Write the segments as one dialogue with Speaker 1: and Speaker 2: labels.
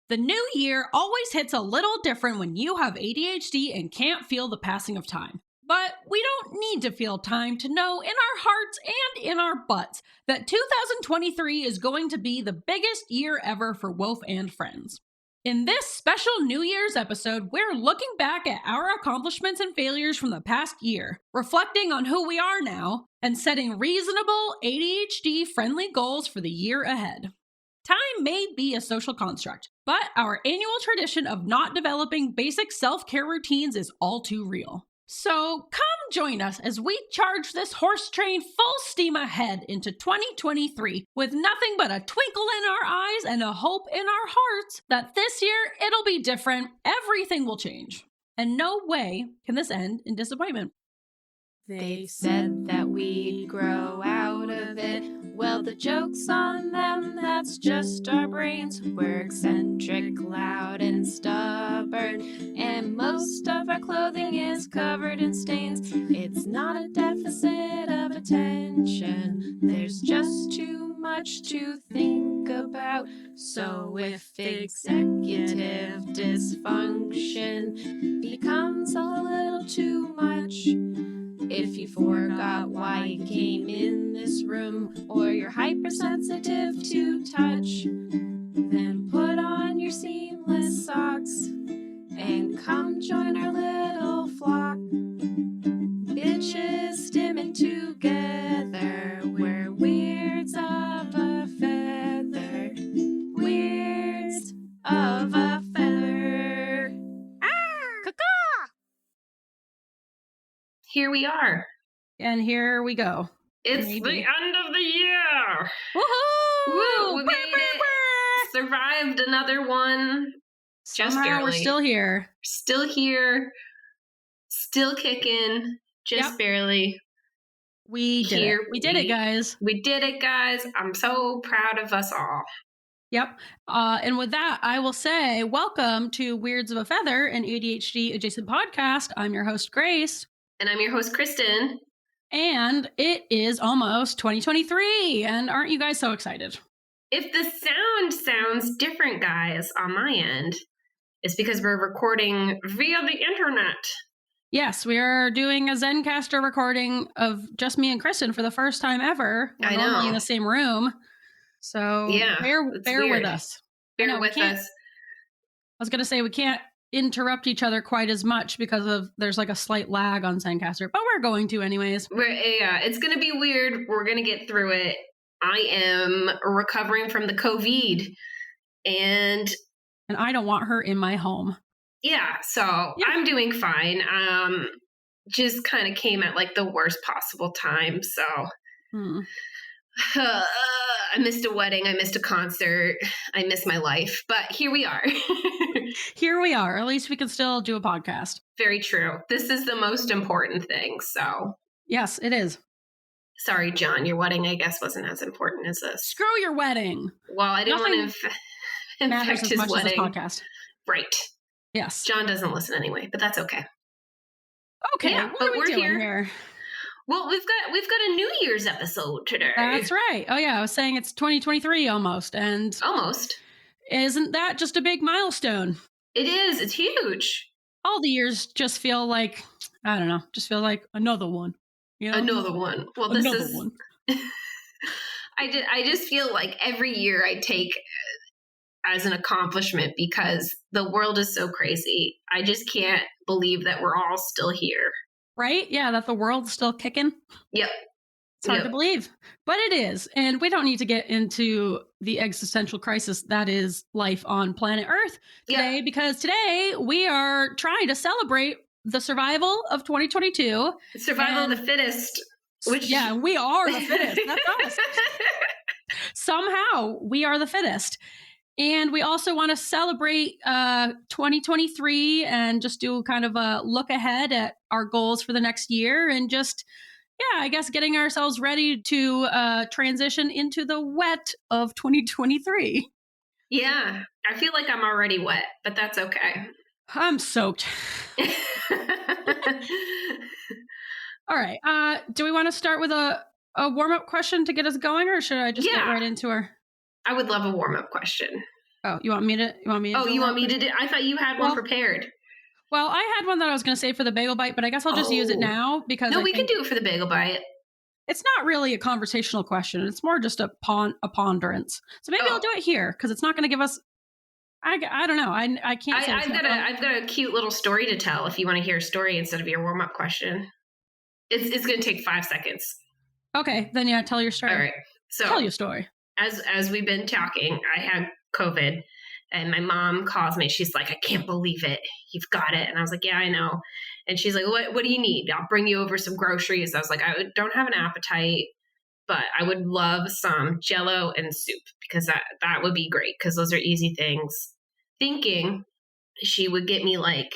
Speaker 1: The new year always hits a little different when you have ADHD and can't feel the passing of time. But we don't need to feel time to know in our hearts and in our butts that 2023 is going to be the biggest year ever for WOAF and friends. In this special New Year's episode, we're looking back at our accomplishments and failures from the past year, reflecting on who we are now, and setting reasonable ADHD-friendly goals for the year ahead. Time may be a social construct, but our annual tradition of not developing basic self-care routines is all too real. So come join us as we charge this horse train full steam ahead into 2023 with nothing but a twinkle in our eyes and a hope in our hearts that this year it'll be different, everything will change. And no way can this end in disappointment.
Speaker 2: They said that we'd grow out of it. Well, the joke's on them, that's just our brains. We're eccentric, loud, and stubborn, and most of our clothing is covered in stains. It's not a deficit of attention, there's just too much to think about. So if executive dysfunction becomes a little too much, if you forgot why you came in this room, or you're hypersensitive to touch, then put on your seamless socks and come join our little flock. Bitches stimming together, we're weirds of a feather, weirds of a feather. Here we are.
Speaker 1: And here we go.
Speaker 2: It's the end of the year.
Speaker 1: Woohoo!
Speaker 2: Woo! We made it. Survived another one. Just
Speaker 1: Somehow
Speaker 2: barely.
Speaker 1: We're still here.
Speaker 2: Still here. Still kicking. Just barely.
Speaker 1: We did it. We did it, guys.
Speaker 2: We did it, guys. I'm so proud of us all.
Speaker 1: Yep. And with that, I will say welcome to Weirds of a Feather, an ADHD-adjacent podcast. I'm your host, Grace.
Speaker 2: And I'm your host, Kristen.
Speaker 1: And it is almost 2023. And aren't you guys so excited?
Speaker 2: If the sound sounds different, guys, on my end, it's because we're recording via the internet.
Speaker 1: Yes, we are doing a Zencaster recording of just me and Kristen for the first time ever. We're normally in the same room. So
Speaker 2: yeah,
Speaker 1: bear with us.
Speaker 2: Bear with us.
Speaker 1: I was going to say we can't interrupt each other quite as much because there's like a slight lag on Zencaster, but we're going to anyways.
Speaker 2: It's going to be weird. We're going to get through it. I am recovering from the COVID and
Speaker 1: I don't want her in my home.
Speaker 2: Yeah, so yeah. I'm doing fine. Just kind of came at like the worst possible time. So I missed a wedding. I missed a concert. I missed my life, but here we are.
Speaker 1: Here we are. At least we can still do a podcast.
Speaker 2: Very true. This is the most important thing. So
Speaker 1: yes, it is.
Speaker 2: Sorry, John, your wedding, I guess, wasn't as important as this.
Speaker 1: Screw your wedding.
Speaker 2: Well, I didn't want to infect his wedding. As this
Speaker 1: podcast.
Speaker 2: Right.
Speaker 1: Yes.
Speaker 2: John doesn't listen anyway, but that's okay.
Speaker 1: Okay. Yeah, what are we doing here?
Speaker 2: Well, we've got a New Year's episode today.
Speaker 1: That's right. Oh yeah, I was saying it's 2023 almost, and
Speaker 2: almost.
Speaker 1: Isn't that just a big milestone?
Speaker 2: It is. It's huge.
Speaker 1: All the years just feel like, I don't know, just feel like another one. You know?
Speaker 2: Another one. Well, this is one. I just feel like every year I take as an accomplishment because the world is so crazy. I just can't believe that we're all still here.
Speaker 1: Right? Yeah, that the world's still kicking.
Speaker 2: Yep.
Speaker 1: It's hard to believe, but it is. And we don't need to get into the existential crisis that is life on planet Earth today, because today we are trying to celebrate the survival of 2022.
Speaker 2: Survival of the fittest. Which...
Speaker 1: Yeah, we are the fittest. That's us. Somehow we are the fittest. And we also want to celebrate 2023 and just do kind of a look ahead at our goals for the next year and just, I guess getting ourselves ready to transition into the wet of 2023.
Speaker 2: Yeah, I feel like I'm already wet, but that's okay.
Speaker 1: I'm soaked. All right. Do we want to start with a warm-up question to get us going, or should I just get right into her?
Speaker 2: I would love a warm-up question.
Speaker 1: Oh, you want me to
Speaker 3: Oh,
Speaker 1: do
Speaker 3: you want
Speaker 1: one?
Speaker 3: me to do? I thought you had one prepared.
Speaker 1: Well, I had one that I was going to say for the bagel bite, but I guess I'll just use it now because
Speaker 3: No,
Speaker 1: I
Speaker 3: we can
Speaker 1: think
Speaker 3: do it for the bagel bite.
Speaker 1: it's not really a conversational question. It's more just a ponderance. So maybe I'll do it here because it's not going to give us. I don't know. I can't say.
Speaker 3: I've got a cute little story to tell if you want to hear a story instead of your warm up question. It's going to take 5 seconds.
Speaker 1: Okay, then yeah, tell your story.
Speaker 3: All right. So
Speaker 1: tell your story.
Speaker 3: As we've been talking, I had COVID, and my mom calls me. She's like, "I can't believe it. You've got it." And I was like, "Yeah, I know." And she's like, "What do you need? I'll bring you over some groceries." I was like, "I don't have an appetite, but I would love some Jell-O and soup because that would be great because those are easy things." Thinking she would get me like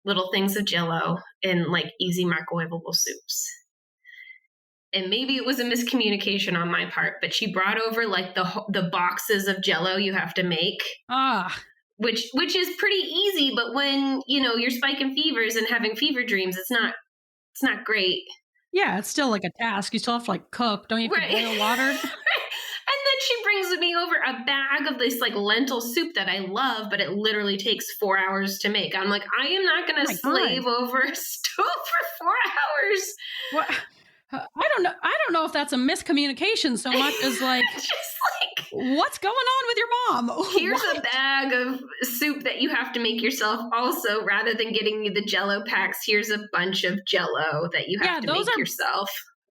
Speaker 3: little things of Jell-O and like easy microwavable soups. And maybe it was a miscommunication on my part, but she brought over like the boxes of Jell-O you have to make. Which is pretty easy, but when, you're spiking fevers and having fever dreams, it's not great.
Speaker 1: Yeah, it's still like a task. You still have to like cook. Don't you have to boil water?
Speaker 3: And then she brings me over a bag of this like lentil soup that I love, but it literally takes 4 hours to make. I'm like, I am not going to slave over a stove for 4 hours.
Speaker 1: What? I don't know if that's a miscommunication so much as like,
Speaker 3: just like,
Speaker 1: what's going on with your mom?
Speaker 3: Here's a bag of soup that you have to make yourself also, rather than getting you the Jell-O packs, here's a bunch of Jell-O that you have to make yourself.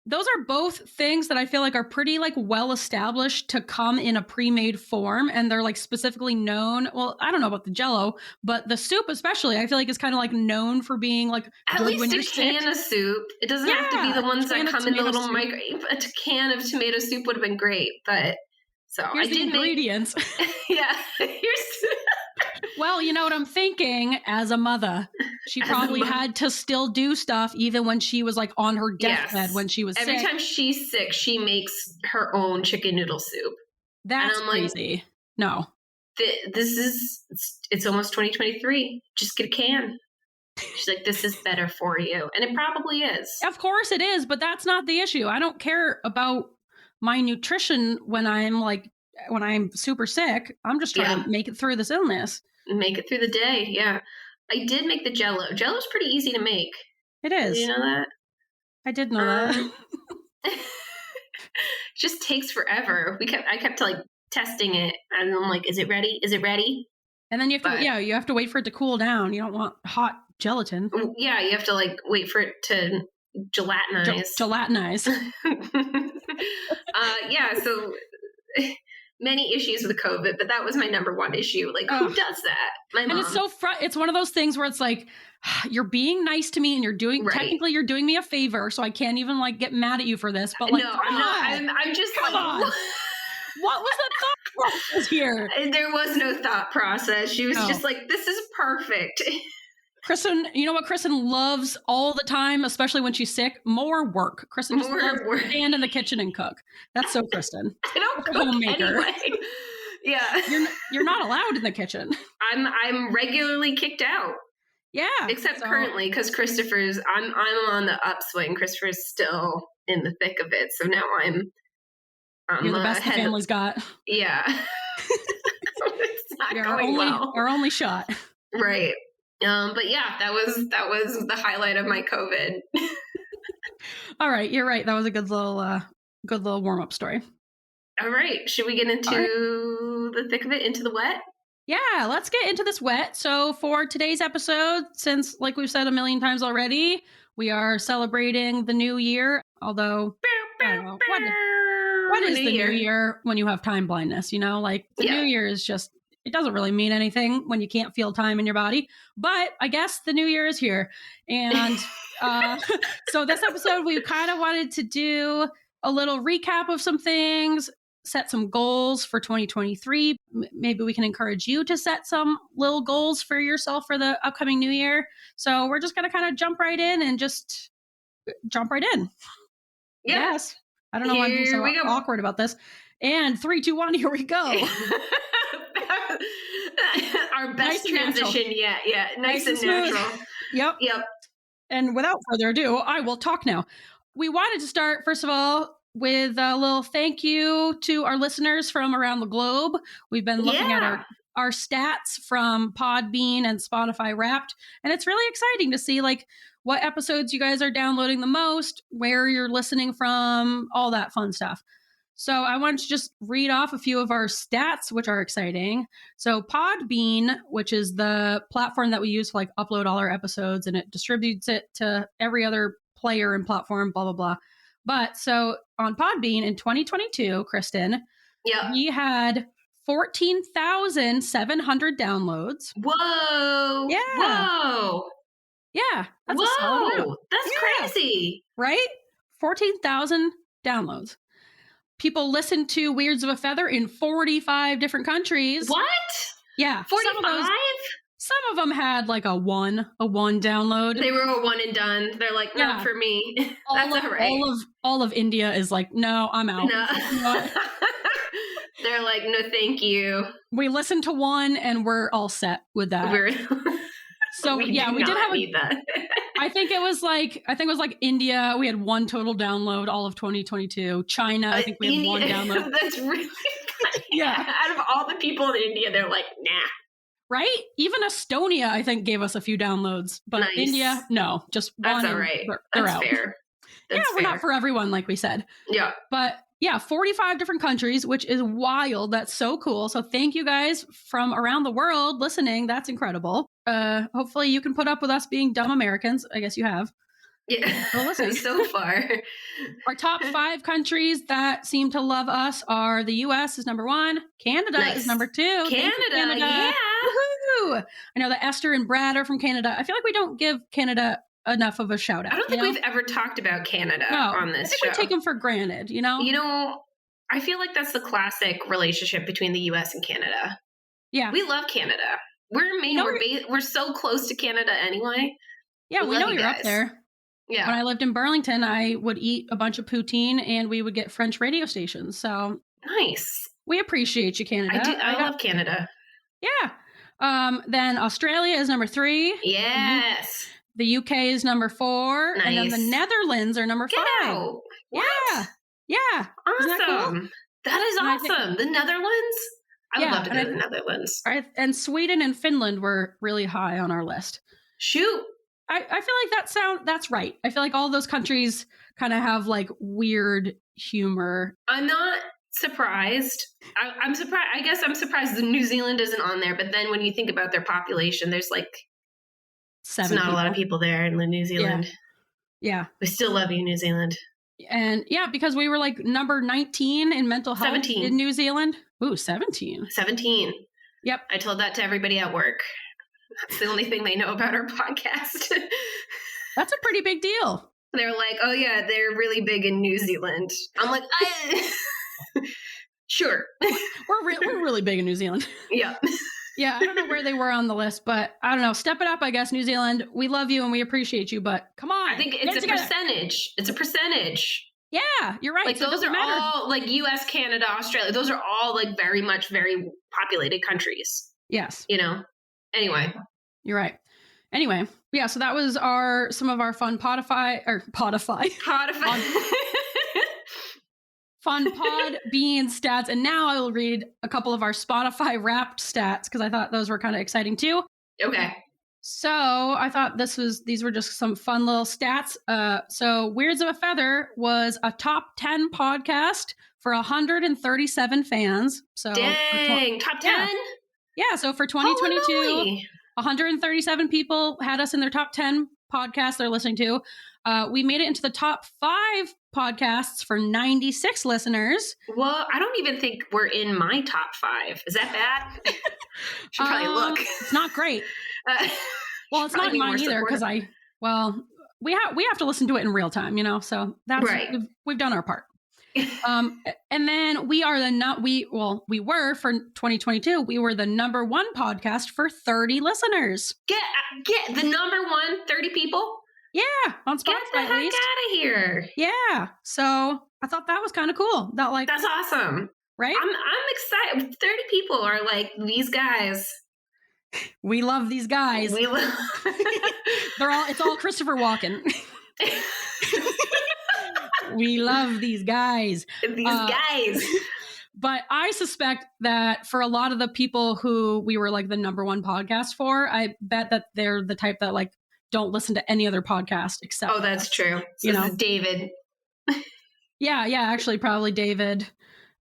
Speaker 1: Those are both things that I feel like are pretty like well established to come in a pre-made form, and they're like specifically known. Well, I don't know about the Jell-O, but the soup especially, I feel like is kind of like known for being like
Speaker 3: at
Speaker 1: good
Speaker 3: least
Speaker 1: when
Speaker 3: a
Speaker 1: you're
Speaker 3: can
Speaker 1: sick.
Speaker 3: of soup. It doesn't have to be the ones that come in the little micro. A can of tomato soup would have been great, but
Speaker 1: here's the ingredients.
Speaker 3: Yeah,
Speaker 1: Well, you know what I'm thinking as a mother. She probably had to still do stuff even when she was like on her deathbed when she was sick.
Speaker 3: Every time she's sick, she makes her own chicken noodle soup.
Speaker 1: That's crazy. Like, no.
Speaker 3: It's almost 2023. Just get a can. She's like, this is better for you. And it probably is.
Speaker 1: Of course it is, but that's not the issue. I don't care about my nutrition when I'm super sick. I'm just trying to make it through this illness.
Speaker 3: Make it through the day, yeah. I did make the Jell-O. Jell-O's pretty easy to make.
Speaker 1: It is.
Speaker 3: Did you know that?
Speaker 1: I did know that.
Speaker 3: It just takes forever. I kept like testing it, and I'm like, is it ready? Is it ready?
Speaker 1: And then you have to wait for it to cool down. You don't want hot gelatin.
Speaker 3: Yeah, you have to like wait for it to gelatinize.
Speaker 1: Gelatinize.
Speaker 3: So many issues with COVID, but that was my number one issue. Like, who does that? My mom.
Speaker 1: And it's so it's one of those things where it's like, you're being nice to me and technically you're doing me a favor, so I can't even like get mad at you for this. But like,
Speaker 3: no, I'm not. I'm just
Speaker 1: come on. What was the thought process here?
Speaker 3: There was no thought process. She was just like, this is perfect.
Speaker 1: Kristen, you know what Kristen loves all the time, especially when she's sick? More work. Kristen just loves to stand in the kitchen and cook. That's so Kristen.
Speaker 3: I don't cook anyway. Yeah.
Speaker 1: You're not allowed in the kitchen.
Speaker 3: I'm regularly kicked out.
Speaker 1: Yeah.
Speaker 3: Except currently, because I'm on the upswing. Christopher's still in the thick of it. So now
Speaker 1: you're the best the family's got.
Speaker 3: Yeah. It's not going well.
Speaker 1: Our only shot.
Speaker 3: Right. But yeah, that was the highlight of my COVID.
Speaker 1: All right, you're right. That was a good little warm up story.
Speaker 3: All right, should we get into the thick of it, into the wet?
Speaker 1: Yeah, let's get into this wet. So for today's episode, since like we've said a million times already, we are celebrating the new year. Although, I don't know, what is the new year when you have time blindness? Like the new year is just. It doesn't really mean anything when you can't feel time in your body, but I guess the new year is here. And so this episode, we kind of wanted to do a little recap of some things, set some goals for 2023. Maybe we can encourage you to set some little goals for yourself for the upcoming new year. So we're just going to kind of jump right in and just jump right in.
Speaker 3: Yeah.
Speaker 1: Yes. I don't know why I'm being so awkward about this. And 3, 2, 1, here we go.
Speaker 3: Our best transition yet. Yeah. Nice and natural.
Speaker 1: Yep. And without further ado, I will talk now. We wanted to start, first of all, with a little thank you to our listeners from around the globe. We've been looking at our stats from Podbean and Spotify Wrapped, and it's really exciting to see like what episodes you guys are downloading the most, where you're listening from, all that fun stuff. So I want to just read off a few of our stats, which are exciting. So Podbean, which is the platform that we use to like upload all our episodes, and it distributes it to every other player and platform, blah, blah, blah. But so on Podbean in 2022, Kristen, we had 14,700 downloads.
Speaker 3: Whoa.
Speaker 1: Yeah.
Speaker 3: Whoa.
Speaker 1: Yeah. That's a solid amount.
Speaker 3: That's crazy.
Speaker 1: Right? 14,000 downloads. People listen to Weirds of a Feather in 45 different countries.
Speaker 3: What?
Speaker 1: Yeah.
Speaker 3: 45?
Speaker 1: Some of them had like a one download.
Speaker 3: They were a one and done. They're like, not for me. That's all right.
Speaker 1: All of India is like, no, I'm out.
Speaker 3: No. They're like, no, thank you.
Speaker 1: We listened to one and we're all set with that. So we did have
Speaker 3: that.
Speaker 1: I think it was like India. We had one total download all of 2022. China, I think we had one download.
Speaker 3: That's really funny.
Speaker 1: Yeah.
Speaker 3: Out of all the people in India, they're like, nah.
Speaker 1: Right? Even Estonia, I think, gave us a few downloads. But
Speaker 3: nice.
Speaker 1: India, no. Just one.
Speaker 3: That's all right.
Speaker 1: They're
Speaker 3: That's
Speaker 1: out.
Speaker 3: fair. That's
Speaker 1: we're not for everyone, like we said.
Speaker 3: Yeah.
Speaker 1: But yeah, 45 different countries, which is wild. That's so cool. So thank you guys from around the world listening. That's incredible. Hopefully you can put up with us being dumb Americans. I guess you have.
Speaker 3: Yeah.
Speaker 1: Well, listen.
Speaker 3: So far.
Speaker 1: Our top 5 countries that seem to love us are the US is number 1. Canada is number 2.
Speaker 3: Canada. Yeah.
Speaker 1: Woohoo! I know that Esther and Brad are from Canada. I feel like we don't give Canada enough of a shout out.
Speaker 3: I don't think we've ever talked about Canada on this show.
Speaker 1: We take them for granted,
Speaker 3: You know, I feel like that's the classic relationship between the US and Canada.
Speaker 1: Yeah.
Speaker 3: We love Canada. We're so close to Canada anyway.
Speaker 1: Yeah, we know you're up there.
Speaker 3: Yeah.
Speaker 1: When I lived in Burlington, I would eat a bunch of poutine and we would get French radio stations. So
Speaker 3: nice.
Speaker 1: We appreciate you, Canada.
Speaker 3: I love Canada.
Speaker 1: Yeah. Then Australia is number 3.
Speaker 3: Yes.
Speaker 1: Mm-hmm. The UK is number 4.
Speaker 3: Nice.
Speaker 1: And then the Netherlands are number 5.
Speaker 3: Out. What?
Speaker 1: Yeah.
Speaker 3: Awesome.
Speaker 1: Isn't that cool?
Speaker 3: That is awesome. The Netherlands? I would love to go to the Netherlands.
Speaker 1: And Sweden and Finland were really high on our list.
Speaker 3: Shoot.
Speaker 1: I feel like that's right. I feel like all those countries kind of have like weird humor.
Speaker 3: I'm not surprised. I'm surprised. I guess I'm surprised that New Zealand isn't on there. But then when you think about their population, there's like
Speaker 1: 7
Speaker 3: there's not
Speaker 1: people.
Speaker 3: A lot of people there in New Zealand.
Speaker 1: Yeah.
Speaker 3: We still love you, New Zealand.
Speaker 1: And yeah, because we were like number 19 in mental health
Speaker 3: 17.
Speaker 1: in New Zealand. Ooh, 17.
Speaker 3: 17.
Speaker 1: Yep.
Speaker 3: I told that to everybody at work. That's the only thing they know about our podcast.
Speaker 1: That's a pretty big deal.
Speaker 3: They're like, oh yeah, they're really big in New Zealand. I'm like, sure.
Speaker 1: We're really big in New Zealand.
Speaker 3: Yeah.
Speaker 1: Yeah, I don't know where they were on the list, but I don't know. Step it up, I guess, New Zealand. We love you and we appreciate you, but come on.
Speaker 3: I think it's a percentage. It's a percentage.
Speaker 1: Yeah, you're right.
Speaker 3: Like those are all like US, Canada, Australia. Those are all like very populated countries.
Speaker 1: Yes.
Speaker 3: Anyway.
Speaker 1: You're right. Anyway, yeah, so that was some of our fun Podify. Fun Podbean stats. And now I will read a couple of our Spotify Wrapped stats because I thought those were kind of exciting too.
Speaker 3: Okay.
Speaker 1: So I thought these were just some fun little stats. So Weirds of a Feather was a top 10 podcast for 137 fans. So
Speaker 3: dang, top 10?
Speaker 1: Yeah, so for 2022, 137 people had us in their top 10 podcasts they're listening to. We made it into the top 5 podcasts for 96 listeners.
Speaker 3: Well, I don't even think we're in my top 5. Is that bad? Should probably look.
Speaker 1: It's not great. Well, it's not mine either because we have to listen to it in real time, so that's right. We've done our part. And then we were for 2022, we were the number 1 podcast for 30 listeners.
Speaker 3: Get the number 1, 30 people?
Speaker 1: Yeah, on Spotify.
Speaker 3: Get the heck out of here.
Speaker 1: Yeah. So I thought that was kind of cool.
Speaker 3: That's awesome.
Speaker 1: Right?
Speaker 3: I'm excited. 30 people are like, these guys.
Speaker 1: We love these guys. It's all Christopher Walken. We love these guys.
Speaker 3: These guys.
Speaker 1: But I suspect that for a lot of the people who we were like the number one podcast for, I bet that they're the type that like don't listen to any other podcast except.
Speaker 3: Oh, that's true. So this is David.
Speaker 1: Yeah, actually, probably David.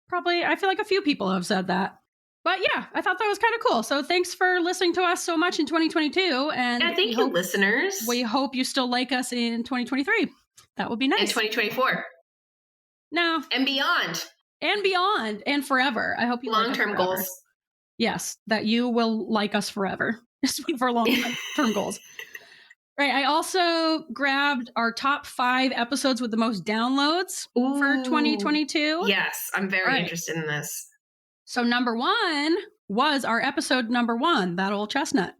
Speaker 1: Probably, I feel like a few people have said that. But yeah, I thought that was kind of cool. So thanks for listening to us so much in 2022. And
Speaker 3: yeah, thank you, listeners.
Speaker 1: We hope you still like us in 2023. That would be nice.
Speaker 3: In 2024.
Speaker 1: No.
Speaker 3: And beyond.
Speaker 1: And beyond. And forever. I hope you
Speaker 3: long-term
Speaker 1: like
Speaker 3: goals.
Speaker 1: Yes, that you will like us forever. For long-term goals. Right. I also grabbed our top 5 episodes with the most downloads for 2022.
Speaker 3: Yes, I'm very interested in this.
Speaker 1: So number 1 was our episode number 1, That Old Chestnut.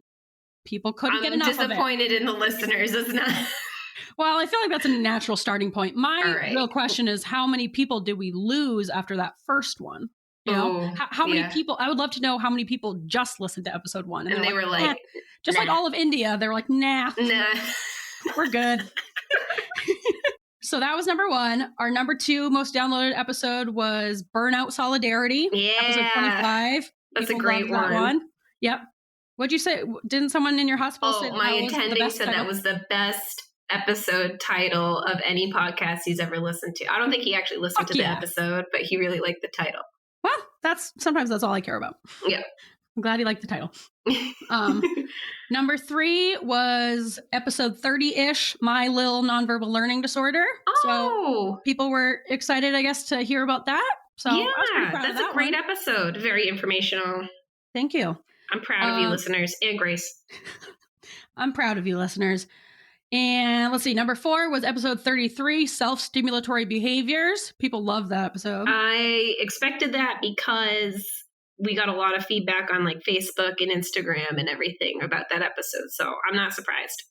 Speaker 1: People couldn't get enough of it.
Speaker 3: I'm disappointed in the listeners, isn't it?
Speaker 1: Well, I feel like that's a natural starting point. My real question is, how many people did we lose after that first one? You know, how many people? I would love to know how many people just listened to episode 1,
Speaker 3: and they were like,
Speaker 1: just like all of India, they were like, nah, we're good. So that was number 1. Our number 2 most downloaded episode was Burnout Solidarity, episode 25.
Speaker 3: That's
Speaker 1: People
Speaker 3: a great one.
Speaker 1: Yep. What'd you say? Didn't someone in your hospital say
Speaker 3: my attending said that was the best episode title of any podcast he's ever listened to. I don't think he actually listened to the episode, but he really liked the title.
Speaker 1: Well, sometimes that's all I care about.
Speaker 3: Yeah.
Speaker 1: I'm glad he liked the title. Number 3 was episode 30-ish, My Little Nonverbal Learning Disorder. So people were excited, I guess, to hear about that. So
Speaker 3: yeah, that's a great episode. Very informational.
Speaker 1: Thank you.
Speaker 3: I'm proud of you, listeners, and Grace.
Speaker 1: I'm proud of you, listeners. And let's see, number 4 was episode 33, Self-Stimulatory Behaviors. People love that episode.
Speaker 3: I expected that because we got a lot of feedback on like Facebook and Instagram and everything about that episode. So I'm not surprised.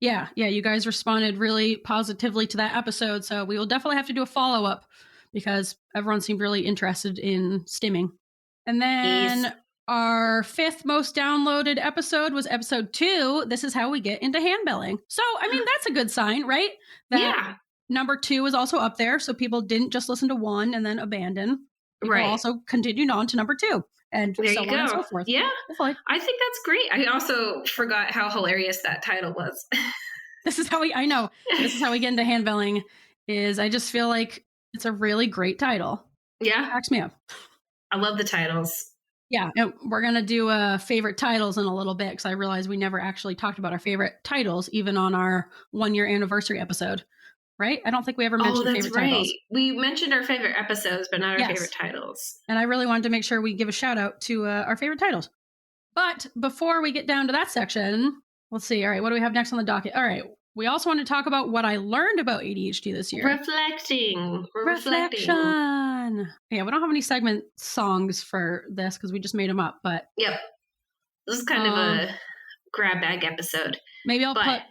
Speaker 1: Yeah, you guys responded really positively to that episode. So we will definitely have to do a follow-up because everyone seemed really interested in stimming. And then our 5th most downloaded episode was episode 2. This is how we get into handbelling. So, I mean, that's a good sign, right? That number 2 is also up there. So people didn't just listen to 1 and then abandon. People also continued on to number 2. And
Speaker 3: there
Speaker 1: so
Speaker 3: you go.
Speaker 1: on and so forth.
Speaker 3: Yeah.
Speaker 1: Hopefully.
Speaker 3: I think that's great. I also forgot how hilarious that title was.
Speaker 1: This is how we get into handbelling is I just feel like it's a really great title.
Speaker 3: Yeah.
Speaker 1: It cracks me up.
Speaker 3: I love the titles.
Speaker 1: Yeah, and we're going to do favorite titles in a little bit because I realized we never actually talked about our favorite titles, even on our 1-year anniversary episode, right? I don't think we ever mentioned favorite titles.
Speaker 3: We mentioned our favorite episodes, but not our favorite titles. And
Speaker 1: I really wanted to make sure we give a shout out to our favorite titles. But before we get down to that section, let's see. All right, what do we have next on the docket? All right, we also want to talk about what I learned about ADHD this year.
Speaker 3: Reflection.
Speaker 1: Yeah, we don't have any segment songs for this because we just made them up. But
Speaker 3: yep, this is kind of a grab bag episode.
Speaker 1: Maybe I'll put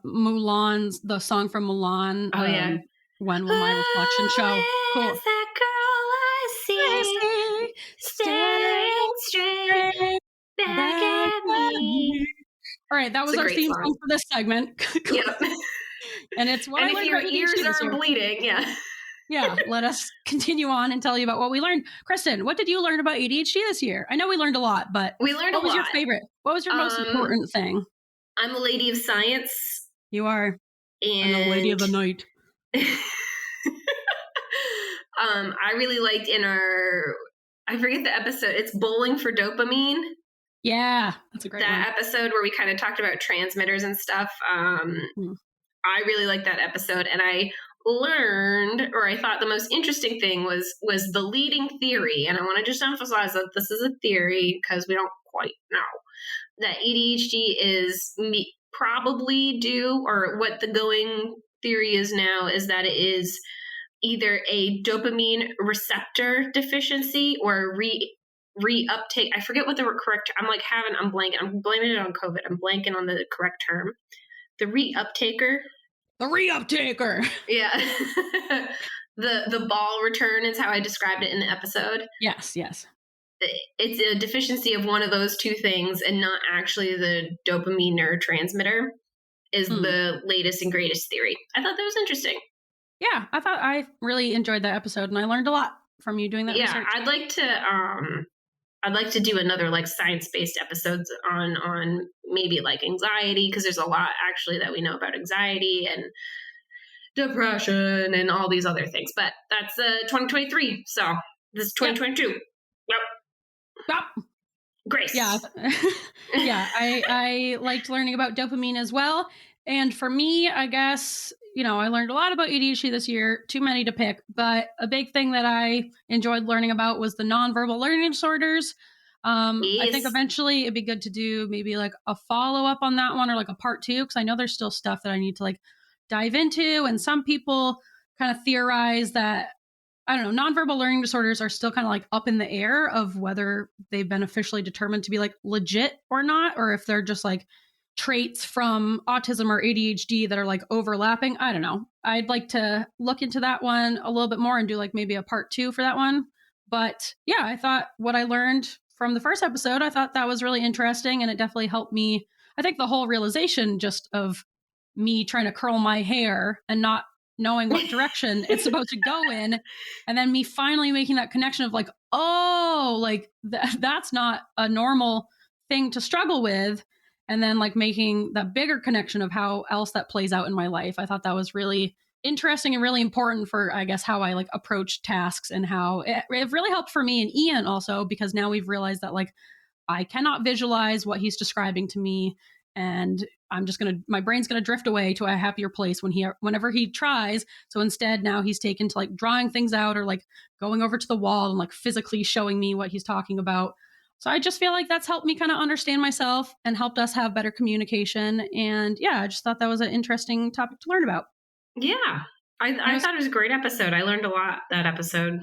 Speaker 1: Mulan's the song from Mulan.
Speaker 3: Oh yeah,
Speaker 1: When Will My Reflection Show? Cool.
Speaker 3: Is that girl I see staring straight back at me?
Speaker 1: All right, that was our theme song for this segment. Cool. Yep. And it's what
Speaker 3: and if your ears are bleeding,
Speaker 1: yeah, let us continue on and tell you about what we learned. Kristen, what did you learn about ADHD this year? I know we learned a lot, but what was your favorite? What was your most important thing?
Speaker 3: I'm a lady of science.
Speaker 1: You are.
Speaker 3: And
Speaker 1: I'm a lady of the night.
Speaker 3: I really liked I forget the episode. It's Bowling for Dopamine.
Speaker 1: Yeah, that's a great one.
Speaker 3: That episode where we kind of talked about transmitters and stuff. I really liked that episode, and I learned, or I thought the most interesting thing was the leading theory, and I want to just emphasize that this is a theory because we don't quite know, that ADHD is probably due, or what the going theory is now, is that it is either a dopamine receptor deficiency or reuptake. I forget what the correct, I'm blanking. I'm blaming it on COVID. I'm blanking on the correct term. The reuptaker.
Speaker 1: The reuptaker.
Speaker 3: Yeah. The ball return is how I described it in the episode.
Speaker 1: Yes.
Speaker 3: It's a deficiency of one of those two things and not actually the dopamine neurotransmitter is the latest and greatest theory. I thought that was interesting.
Speaker 1: Yeah, I thought I really enjoyed that episode, and I learned a lot from you doing that
Speaker 3: Yeah,
Speaker 1: research.
Speaker 3: I'd like to do another like science-based episodes on maybe like anxiety, because there's a lot actually that we know about anxiety and depression and all these other things. But that's 2023. So this is 2022. Yep.
Speaker 1: Yep.
Speaker 3: Grace.
Speaker 1: Yeah. Yeah, I liked learning about dopamine as well. And for me, I guess, I learned a lot about ADHD this year, too many to pick, but a big thing that I enjoyed learning about was the nonverbal learning disorders. I think
Speaker 3: Yes.
Speaker 1: eventually it'd be good to do maybe like a follow up on that one or like a part 2, because I know there's still stuff that I need to like dive into. And some people kind of theorize that, I don't know, nonverbal learning disorders are still kind of like up in the air of whether they've been officially determined to be like legit or not, or if they're just like traits from autism or ADHD that are like overlapping. I don't know. I'd like to look into that one a little bit more and do like maybe a part 2 for that one. But yeah, I thought what I learned from the first episode, I thought that was really interesting, and it definitely helped me. I think the whole realization just of me trying to curl my hair and not knowing what direction it's supposed to go in, and then me finally making that connection of like, oh, like that's not a normal thing to struggle with, and then like making that bigger connection of how else that plays out in my life. I thought that was really interesting and really important for, I guess, how I like approach tasks, and how it really helped for me and Ian also, because now we've realized that like I cannot visualize what he's describing to me, and my brain's gonna drift away to a happier place whenever he tries. So instead, now he's taken to like drawing things out or like going over to the wall and like physically showing me what he's talking about. So I just feel like that's helped me kind of understand myself and helped us have better communication. And yeah, I just thought that was an interesting topic to learn about.
Speaker 3: Yeah. I thought it was a great episode. I learned a lot that episode.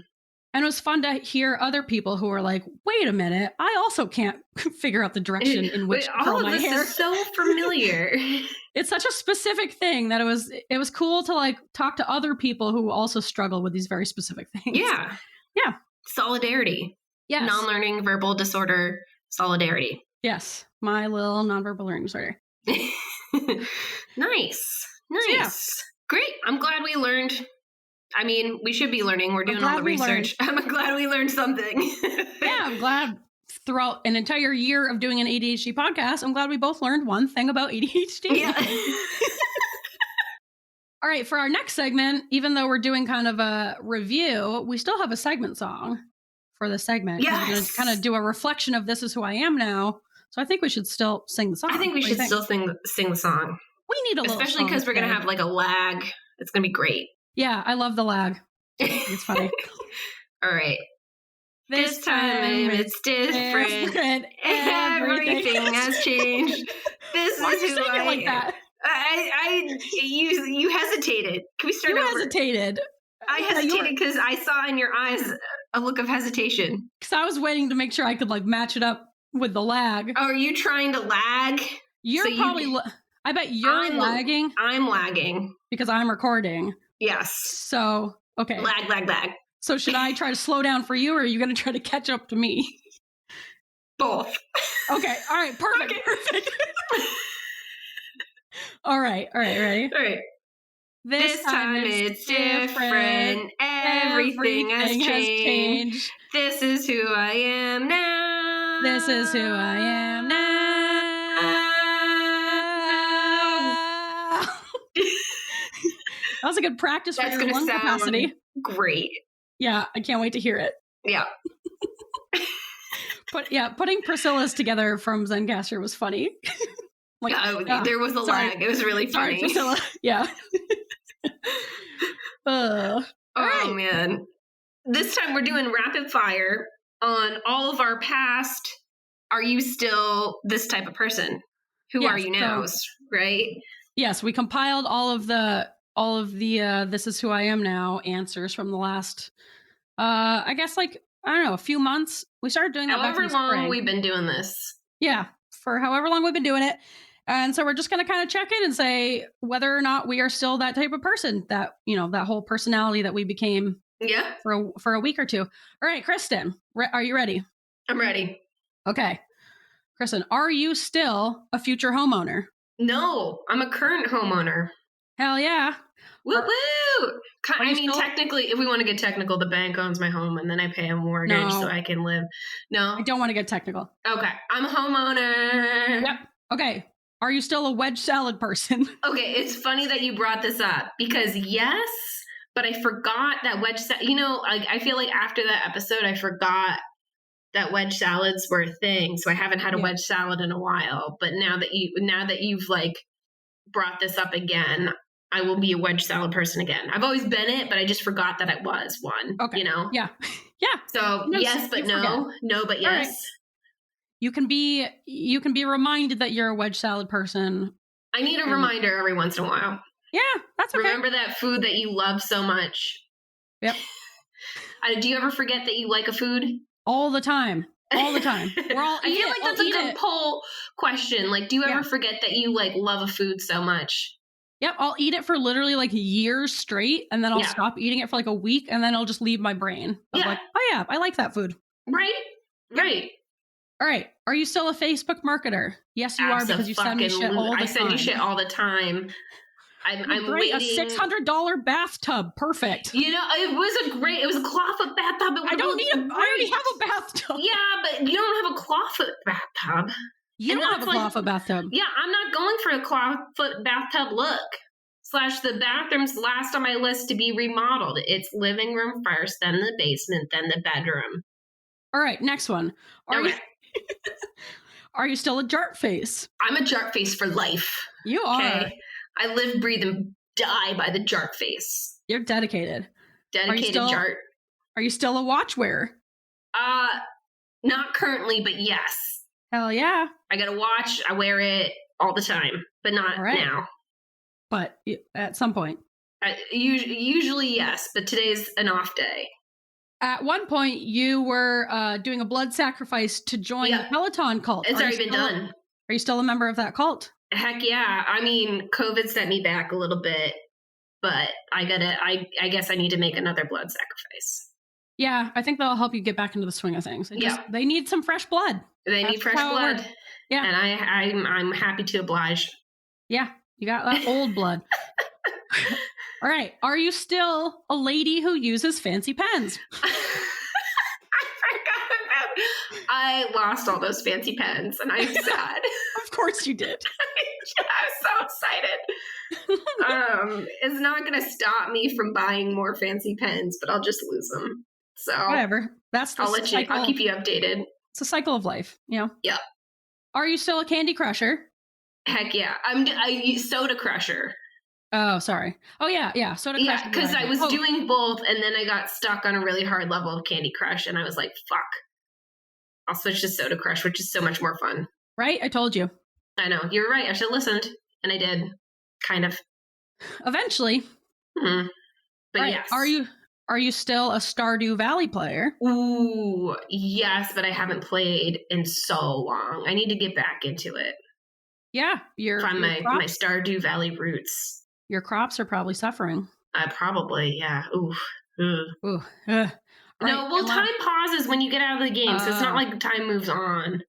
Speaker 1: And it was fun to hear other people who were like, wait a minute, I also can't figure out the direction in which to curl my hair.
Speaker 3: Is so familiar.
Speaker 1: It's such a specific thing that it was cool to like talk to other people who also struggle with these very specific things.
Speaker 3: Yeah.
Speaker 1: Yeah.
Speaker 3: Solidarity.
Speaker 1: Yes.
Speaker 3: Non-learning verbal disorder solidarity.
Speaker 1: Yes. My little nonverbal learning disorder.
Speaker 3: Nice.
Speaker 1: Yeah.
Speaker 3: Great. I'm glad we learned. I mean, we should be learning. We're doing all the research. I'm glad we learned something.
Speaker 1: Yeah, I'm glad throughout an entire year of doing an ADHD podcast, I'm glad we both learned one thing about ADHD.
Speaker 3: Yeah.
Speaker 1: All right, for our next segment, even though we're doing kind of a review, we still have a segment song for the segment.
Speaker 3: Yes.
Speaker 1: We're going to kind of do a reflection of This Is Who I Am Now. So I think we should still sing the song.
Speaker 3: I think we should still sing the song.
Speaker 1: We need a little,
Speaker 3: especially because we're going to have like a lag. It's going to be great.
Speaker 1: Yeah, I love the lag. It's funny.
Speaker 3: All right. This time it's different. Everything has changed. This
Speaker 1: Why
Speaker 3: is
Speaker 1: did you
Speaker 3: who
Speaker 1: say
Speaker 3: I
Speaker 1: it like
Speaker 3: am.
Speaker 1: that?
Speaker 3: You hesitated. Can we start
Speaker 1: You
Speaker 3: over?
Speaker 1: hesitated.
Speaker 3: I hesitated because I saw in your eyes a look of hesitation.
Speaker 1: Because I was waiting to make sure I could like match it up with the lag.
Speaker 3: Oh, are you trying to lag?
Speaker 1: You're
Speaker 3: so
Speaker 1: probably. I bet you're lagging.
Speaker 3: I'm lagging
Speaker 1: because I'm recording.
Speaker 3: Yes.
Speaker 1: So okay.
Speaker 3: Lag.
Speaker 1: So should I try to slow down for you, or are you going to try to catch up to me?
Speaker 3: Both.
Speaker 1: Okay. All right. Perfect.
Speaker 3: Okay.
Speaker 1: Perfect. All right. Ready?
Speaker 3: All right. This time it's different. Everything has changed. This is who I am now.
Speaker 1: This is who I am now. That was a good practice for your lung capacity.
Speaker 3: Great.
Speaker 1: Yeah, I can't wait to hear it.
Speaker 3: Yeah.
Speaker 1: Putting Priscilla's together from Zencaster was funny.
Speaker 3: There was a lag. It was really funny.
Speaker 1: Sorry, Priscilla. Yeah.
Speaker 3: Oh,
Speaker 1: right.
Speaker 3: man. This time we're doing rapid fire on all of our past. Are you still this type of person? Who are you now? Right?
Speaker 1: Yes, we compiled all of the This Is Who I Am Now answers from the last, I guess, like, I don't know, a few months. We started doing that
Speaker 3: however long we've been doing this.
Speaker 1: Yeah, for however long we've been doing it. And so we're just going to kind of check in and say whether or not we are still that type of person, that, that whole personality that we became for a week or two. All right, Kristen, are you ready?
Speaker 3: I'm ready.
Speaker 1: Okay. Kristen, are you still a future homeowner?
Speaker 3: No, I'm a current homeowner.
Speaker 1: Hell yeah.
Speaker 3: Woo
Speaker 1: Are-
Speaker 3: woo!
Speaker 1: are
Speaker 3: I
Speaker 1: you
Speaker 3: mean,
Speaker 1: still-
Speaker 3: technically, if we want to get technical, the bank owns my home and then I pay a mortgage
Speaker 1: No.
Speaker 3: so I can live. No?
Speaker 1: I don't want to get technical.
Speaker 3: Okay. I'm a homeowner.
Speaker 1: Yep. Okay. Are you still a wedge salad person?
Speaker 3: Okay, it's funny that you brought this up because yes, but I forgot that wedge salad. You know, like I feel like after that episode, I forgot that wedge salads were a thing. So I haven't had a wedge salad in a while. But now that you've like brought this up again, I will be a wedge salad person again. I've always been it, but I just forgot that I was one.
Speaker 1: Okay.
Speaker 3: You know?
Speaker 1: Yeah. Yeah.
Speaker 3: So
Speaker 1: No,
Speaker 3: yes, but no. No, but yes.
Speaker 1: Right. You can be reminded that you're a wedge salad person.
Speaker 3: I need a reminder every once in a while.
Speaker 1: Yeah, that's okay.
Speaker 3: Remember that food that you love so much.
Speaker 1: Yep.
Speaker 3: Do you ever forget that you like a food?
Speaker 1: All the time. All the time. We're all
Speaker 3: I feel like that's a good poll question. Like, do you ever forget that you like love a food so much?
Speaker 1: Yep, I'll eat it for literally like years straight, and then I'll stop eating it for like a week, and then it'll just leave my brain. Like, oh yeah, I like that food.
Speaker 3: Right?
Speaker 1: Yep.
Speaker 3: Right.
Speaker 1: All right. Are you still a Facebook marketer? Yes, you are, because you send me shit all the time.
Speaker 3: I send you shit all the time. I'm
Speaker 1: great,
Speaker 3: waiting.
Speaker 1: A $600 bathtub. Perfect.
Speaker 3: You know, it was a clawfoot bathtub.
Speaker 1: I already have a bathtub.
Speaker 3: Yeah, but you don't have a clawfoot bathtub.
Speaker 1: You don't have a clawfoot bathtub.
Speaker 3: Yeah, I'm not going for a clawfoot bathtub look. / the bathroom's last on my list to be remodeled. It's living room first, then the basement, then the bedroom.
Speaker 1: All right, next one. Are you still a jart face?
Speaker 3: I'm a jart face for life.
Speaker 1: You are. Okay?
Speaker 3: I live, breathe, and die by the jart face.
Speaker 1: You're dedicated.
Speaker 3: Dedicated jart.
Speaker 1: Are you still a watch wearer?
Speaker 3: Not currently, but yes.
Speaker 1: Hell yeah.
Speaker 3: I got a watch. I wear it all the time, but not now.
Speaker 1: But at some point.
Speaker 3: Usually, yes, but today's an off day.
Speaker 1: At one point, you were doing a blood sacrifice to join the Peloton cult.
Speaker 3: It's already been done.
Speaker 1: Are you still a member of that cult?
Speaker 3: Heck yeah. I mean, COVID set me back a little bit, but I guess I need to make another blood sacrifice.
Speaker 1: Yeah, I think that'll help you get back into the swing of things. They need some fresh blood.
Speaker 3: They need fresh blood. Yeah. And I'm happy to oblige.
Speaker 1: Yeah, you got that old blood. All right. Are you still a lady who uses fancy pens?
Speaker 3: I lost all those fancy pens and I'm sad.
Speaker 1: Of course you did.
Speaker 3: I'm so excited. It's not going to stop me from buying more fancy pens, but I'll just lose them. So
Speaker 1: whatever. I'll
Speaker 3: keep you updated.
Speaker 1: It's a cycle of life, you know?
Speaker 3: Yeah.
Speaker 1: Are you still a Candy Crusher?
Speaker 3: Heck yeah. I Soda Crusher.
Speaker 1: Oh, sorry. Oh, yeah. Soda Crush.
Speaker 3: Yeah, because I was doing both, and then I got stuck on a really hard level of Candy Crush, and I was like, fuck. I'll switch to Soda Crush, which is so much more fun.
Speaker 1: Right? I told you.
Speaker 3: I know. You're right. I should have listened. And I did. Kind of.
Speaker 1: Eventually.
Speaker 3: Mm-hmm. But yes.
Speaker 1: Are you still a Stardew Valley player?
Speaker 3: Ooh, yes, but I haven't played in so long. I need to get back into it.
Speaker 1: Yeah.
Speaker 3: Find my Stardew Valley roots.
Speaker 1: Your crops are probably suffering.
Speaker 3: Probably, yeah. Oof.
Speaker 1: Ooh.
Speaker 3: No, well, time pauses when you get out of the game, so it's not like time moves on.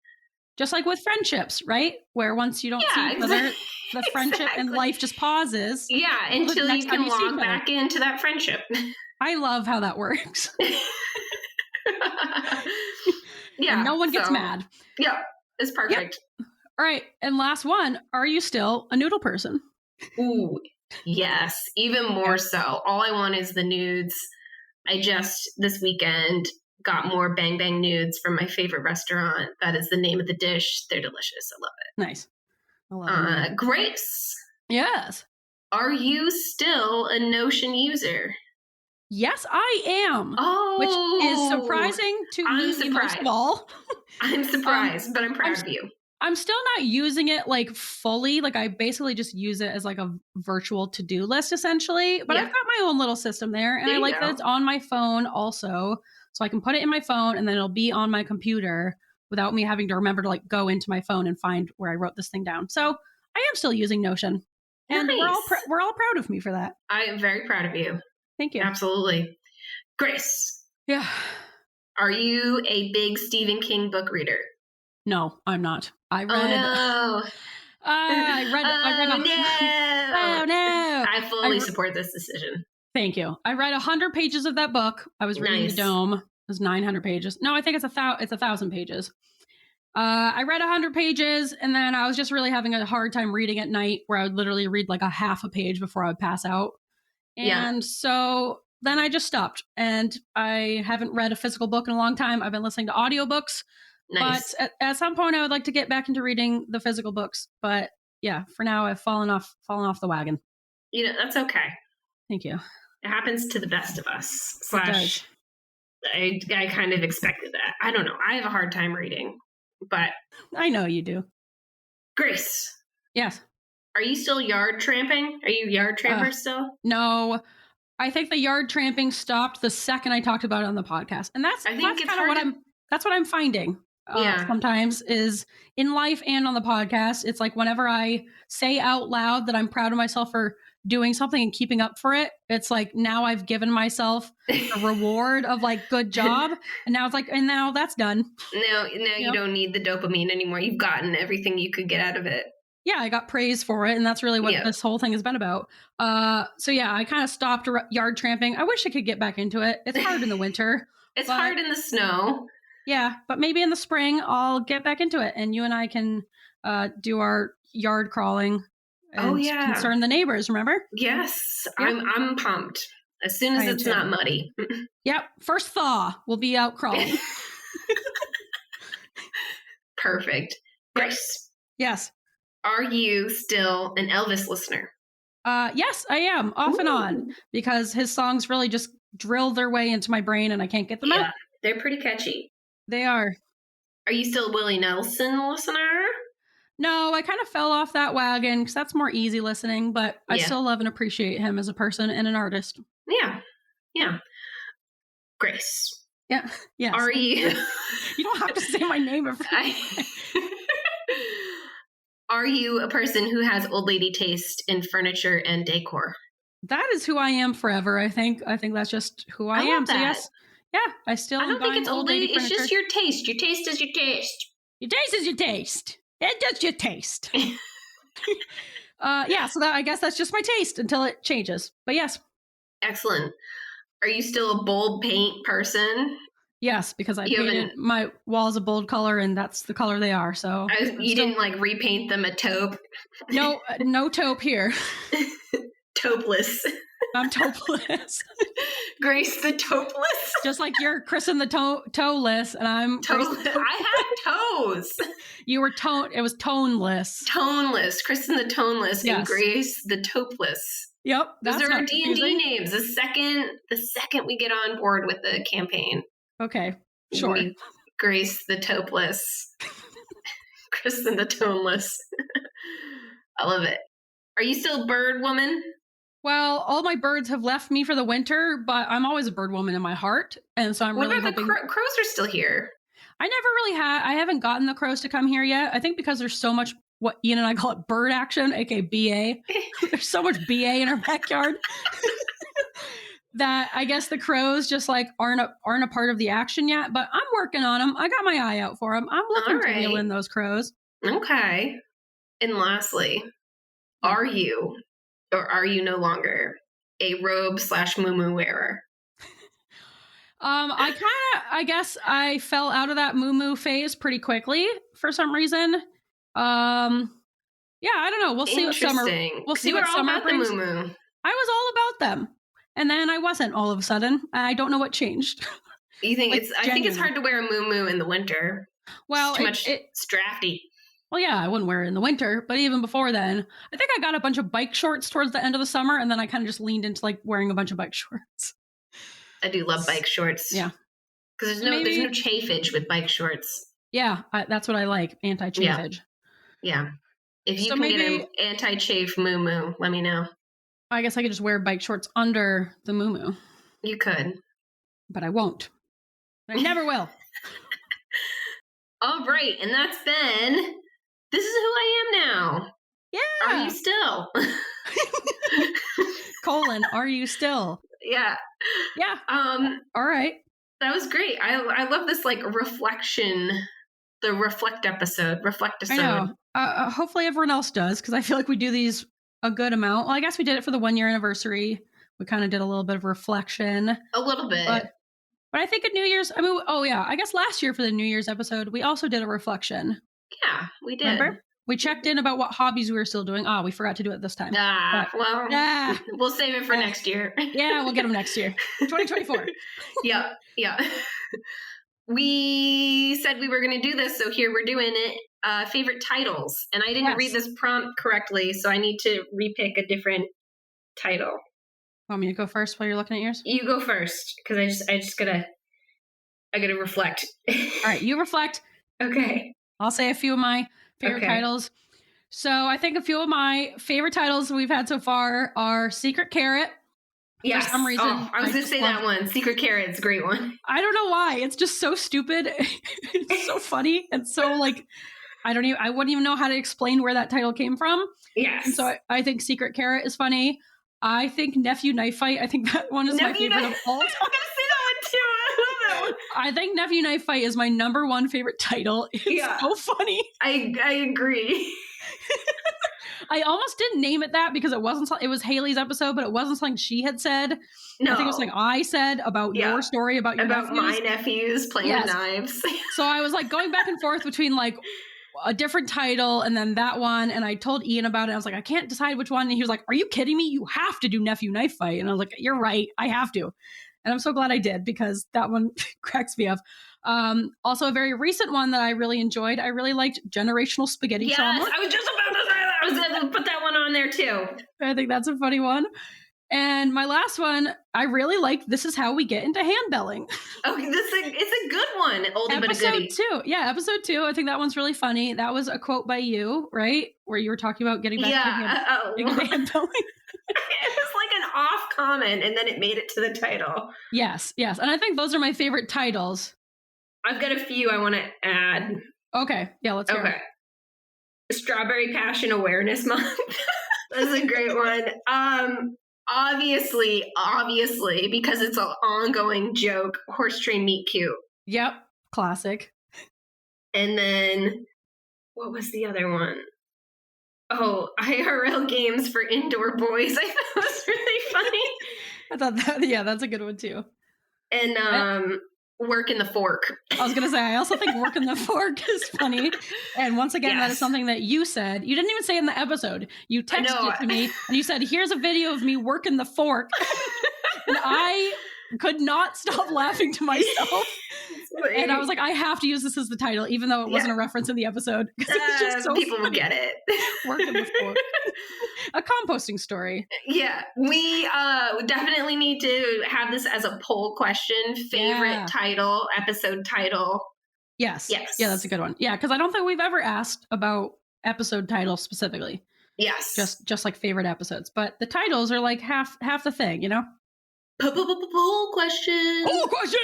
Speaker 1: Just like with friendships, right? Where once you don't see each other, the friendship and life just pauses.
Speaker 3: Yeah, until you can log back into that friendship.
Speaker 1: I love how that works.
Speaker 3: Yeah.
Speaker 1: And no one gets mad.
Speaker 3: Yeah, it's perfect.
Speaker 1: Yep. All right, and last one. Are you still a noodle person?
Speaker 3: Ooh, yes, even more so. All I want is the nudes. I just, this weekend, got more Bang Bang nudes from my favorite restaurant. That is the name of the dish. They're delicious. I love it.
Speaker 1: Nice. I love it.
Speaker 3: Grace.
Speaker 1: Yes.
Speaker 3: Are you still a Notion user?
Speaker 1: Yes, I am.
Speaker 3: Oh.
Speaker 1: Which is surprising to me most of all.
Speaker 3: I'm surprised, but I'm proud of you.
Speaker 1: I'm still not using it like fully. Like I basically just use it as like a virtual to-do list essentially. But I've got my own little system there. And I like that it's on my phone also. So I can put it in my phone and then it'll be on my computer without me having to remember to like go into my phone and find where I wrote this thing down. So I am still using Notion. And we're all proud of me for that.
Speaker 3: I am very proud of you.
Speaker 1: Thank you.
Speaker 3: Absolutely. Grace.
Speaker 1: Yeah.
Speaker 3: Are you a big Stephen King book reader?
Speaker 1: No, I'm not. I read.
Speaker 3: Oh, no.
Speaker 1: I read.
Speaker 3: No.
Speaker 1: Oh no!
Speaker 3: I fully support this decision.
Speaker 1: Thank you. I read 100 pages of that book. I was reading
Speaker 3: Nice.
Speaker 1: The Dome. It was 900 pages. No, I think it's 1,000 pages. I read 100 pages, and then I was just really having a hard time reading at night, where I would literally read like a half a page before I would pass out. And so then I just stopped, and I haven't read a physical book in a long time. I've been listening to audiobooks.
Speaker 3: Nice.
Speaker 1: But at some point, I would like to get back into reading the physical books. But yeah, for now, I've fallen off the wagon.
Speaker 3: You know, that's okay.
Speaker 1: Thank you.
Speaker 3: It happens to the best of us.
Speaker 1: It does.
Speaker 3: I kind of expected that. I don't know. I have a hard time reading, but
Speaker 1: I know you do.
Speaker 3: Grace,
Speaker 1: Yes.
Speaker 3: are you still yard tramping? Are you yard tramper still?
Speaker 1: No. I think the yard tramping stopped the second I talked about it on the podcast, and that's kind of what I'm finding. Sometimes is in life and on the podcast. It's like whenever I say out loud that I'm proud of myself for doing something and keeping up for it, it's like now I've given myself a reward of like good job, and now it's like, and now that's done.
Speaker 3: No, you don't need the dopamine anymore. You've gotten everything you could get out of it.
Speaker 1: Yeah, I got praise for it, and that's really what this whole thing has been about. So yeah, I kind of stopped yard tramping. I wish I could get back into it. It's hard in the winter.
Speaker 3: It's hard in the snow.
Speaker 1: Yeah, but maybe in the spring I'll get back into it, and you and I can do our yard crawling and concern the neighbors. Remember?
Speaker 3: Yes,
Speaker 1: yep.
Speaker 3: I'm pumped. As soon as it's not muddy.
Speaker 1: Yep, first thaw, we'll be out crawling.
Speaker 3: Perfect. Grace.
Speaker 1: Yes.
Speaker 3: Are you still an Elvis listener?
Speaker 1: Yes, I am, off and on, because his songs really just drill their way into my brain, and I can't get them out.
Speaker 3: They're pretty catchy.
Speaker 1: They are.
Speaker 3: Are you still a Willie Nelson listener?
Speaker 1: No, I kind of fell off that wagon because that's more easy listening, but I still love and appreciate him as a person and an artist.
Speaker 3: Yeah. Grace.
Speaker 1: Yeah. Yes.
Speaker 3: Are you?
Speaker 1: You don't have to say my name every
Speaker 3: Are you a person who has old lady taste in furniture and decor?
Speaker 1: That is who I am forever. I think that's just who I am.
Speaker 3: That.
Speaker 1: So yes. Yeah, I don't
Speaker 3: think it's old lady.
Speaker 1: furniture.
Speaker 3: It's just your taste. Your taste is your taste.
Speaker 1: Your taste is your taste. It's just your taste. Yeah, so I guess that's just my taste until it changes. But yes.
Speaker 3: Excellent. Are you still a bold paint person?
Speaker 1: Yes, because I painted my walls a bold color, and that's the color they are. So
Speaker 3: you didn't like repaint them a taupe?
Speaker 1: No, no taupe here.
Speaker 3: Taupeless.
Speaker 1: I'm taupeless.
Speaker 3: Grace the taupeless.
Speaker 1: Just like you're Kristen the toeless, and I'm
Speaker 3: I had toes.
Speaker 1: You were it was toneless.
Speaker 3: Toneless. Kristen the toneless and Grace the taupeless.
Speaker 1: Yep.
Speaker 3: Those are our D&D names. The second we get on board with the campaign.
Speaker 1: Okay. Sure.
Speaker 3: Grace the taupeless. Kristen the toneless. I love it. Are you still a bird woman?
Speaker 1: Well, all my birds have left me for the winter, but I'm always a bird woman in my heart. And so I'm really hoping...
Speaker 3: the crows are still here?
Speaker 1: I haven't gotten the crows to come here yet. I think because there's so much, what Ian and I call it bird action, aka BA. There's so much BA in our backyard that I guess the crows just like aren't a part of the action yet, but I'm working on them. I got my eye out for them. I'm looking to reel in those crows. Okay.
Speaker 3: And lastly, are you no longer a robe / muumuu wearer?
Speaker 1: I guess I fell out of that muumuu phase pretty quickly for some reason. Yeah, I don't know. We'll see what summer brings.
Speaker 3: Muumuu.
Speaker 1: I was all about them, and then I wasn't all of a sudden. I don't know what changed.
Speaker 3: You think I think it's hard to wear a muumuu in the winter.
Speaker 1: Well,
Speaker 3: it's drafty.
Speaker 1: Well, yeah, I wouldn't wear it in the winter, but even before then, I think I got a bunch of bike shorts towards the end of the summer, and then I kind of just leaned into like wearing a bunch of bike shorts.
Speaker 3: I do love bike shorts.
Speaker 1: Yeah.
Speaker 3: Because there's no chafage with bike shorts.
Speaker 1: Yeah, that's what I like, anti-chafage.
Speaker 3: Yeah. If you can get an anti-chafe muumuu, let me know.
Speaker 1: I guess I could just wear bike shorts under the muumuu.
Speaker 3: You could.
Speaker 1: But I won't. I never will.
Speaker 3: All right, and that's been... This is who I am now.
Speaker 1: Yeah.
Speaker 3: Are you still?
Speaker 1: Are you still?
Speaker 3: Yeah.
Speaker 1: Yeah. All right.
Speaker 3: That was great. I love this like reflection the reflect episode.
Speaker 1: I know. Hopefully everyone else does, because I feel like we do these a good amount. Well, I guess we did it for the 1 year anniversary. We kind of did a little bit of reflection.
Speaker 3: A little bit.
Speaker 1: But I think at New Year's, I guess last year for the New Year's episode, we also did a reflection.
Speaker 3: Yeah, we did.
Speaker 1: Remember? We checked in about what hobbies we were still doing. We forgot to do it this time.
Speaker 3: We'll save it for next year.
Speaker 1: Yeah, we'll get them next year. 2024.
Speaker 3: Yeah. We said we were going to do this, so here we're doing it. Favorite titles. And I didn't read this prompt correctly, so I need to repick a different title.
Speaker 1: Want me to go first while you're looking at yours?
Speaker 3: You go first, because I gotta reflect.
Speaker 1: All right, you reflect.
Speaker 3: Okay.
Speaker 1: I'll say a few of my favorite titles. So I think a few of my favorite titles we've had so far are Secret Carrot.
Speaker 3: Yes.
Speaker 1: For some reason.
Speaker 3: I was going to say that one. Secret Carrot's a great one.
Speaker 1: I don't know why. It's just so stupid. It's so funny. And so I wouldn't even know how to explain where that title came from.
Speaker 3: Yes.
Speaker 1: And so I think Secret Carrot is funny. I think Nephew Knife Fight. I think that one is my favorite of all time.
Speaker 3: I'm going to say that one too. I love that one.
Speaker 1: I think Nephew Knife Fight is my number one favorite title. It's so funny.
Speaker 3: I agree.
Speaker 1: I almost didn't name it that because it was Haley's episode, but it wasn't something she had said. No. I think it was something I said about your story about your nephews.
Speaker 3: My nephews playing with knives.
Speaker 1: So I was going back and forth between a different title and then that one. And I told Ian about it. I was like, I can't decide which one. And he was like, are you kidding me? You have to do Nephew Knife Fight. And I was like, you're right. I have to. And I'm so glad I did because that one cracks me up. Also a very recent one that I really enjoyed. I really liked Generational Spaghetti Trauma.
Speaker 3: Yes, I was just about to say that. I was going to put that one on there too.
Speaker 1: I think that's a funny one. And my last one, I really like This Is How We Get Into Handbelling.
Speaker 3: Oh, it's a good one. Oldie but a goodie.
Speaker 1: Episode 2. Yeah, episode 2. I think that one's really funny. That was a quote by you, right? Where you were talking about getting back to handbelling.
Speaker 3: It was like an off comment, and then it made it to the title.
Speaker 1: Yes. And I think those are my favorite titles.
Speaker 3: I've got a few I want to add.
Speaker 1: Okay. Yeah, let's hear it.
Speaker 3: Strawberry Passion Awareness Month. That's a great one. Obviously, because it's an ongoing joke, Horse Train Meet Cute.
Speaker 1: Yep. Classic.
Speaker 3: And then, what was the other one? Oh, IRL Games for Indoor Boys. I thought it was really funny.
Speaker 1: I thought that's a good one too.
Speaker 3: And Work in the Fork.
Speaker 1: I was going to say, I also think Work in the Fork is funny. And once again, that is something that you said. You didn't even say in the episode. You texted it to me and you said, here's a video of me working the fork. And I could not stop laughing to myself. And I was like, I have to use this as the title, even though it wasn't a reference in the episode. It's just so
Speaker 3: people will get it.
Speaker 1: Working the fork. A composting story.
Speaker 3: Yeah. We definitely need to have this as a poll question. Favorite title, episode title.
Speaker 1: Yes. Yeah, that's a good one. Yeah, because I don't think we've ever asked about episode title specifically.
Speaker 3: Yes.
Speaker 1: Just like favorite episodes. But the titles are like half the thing, you know?
Speaker 3: Poll question.
Speaker 1: Poll question.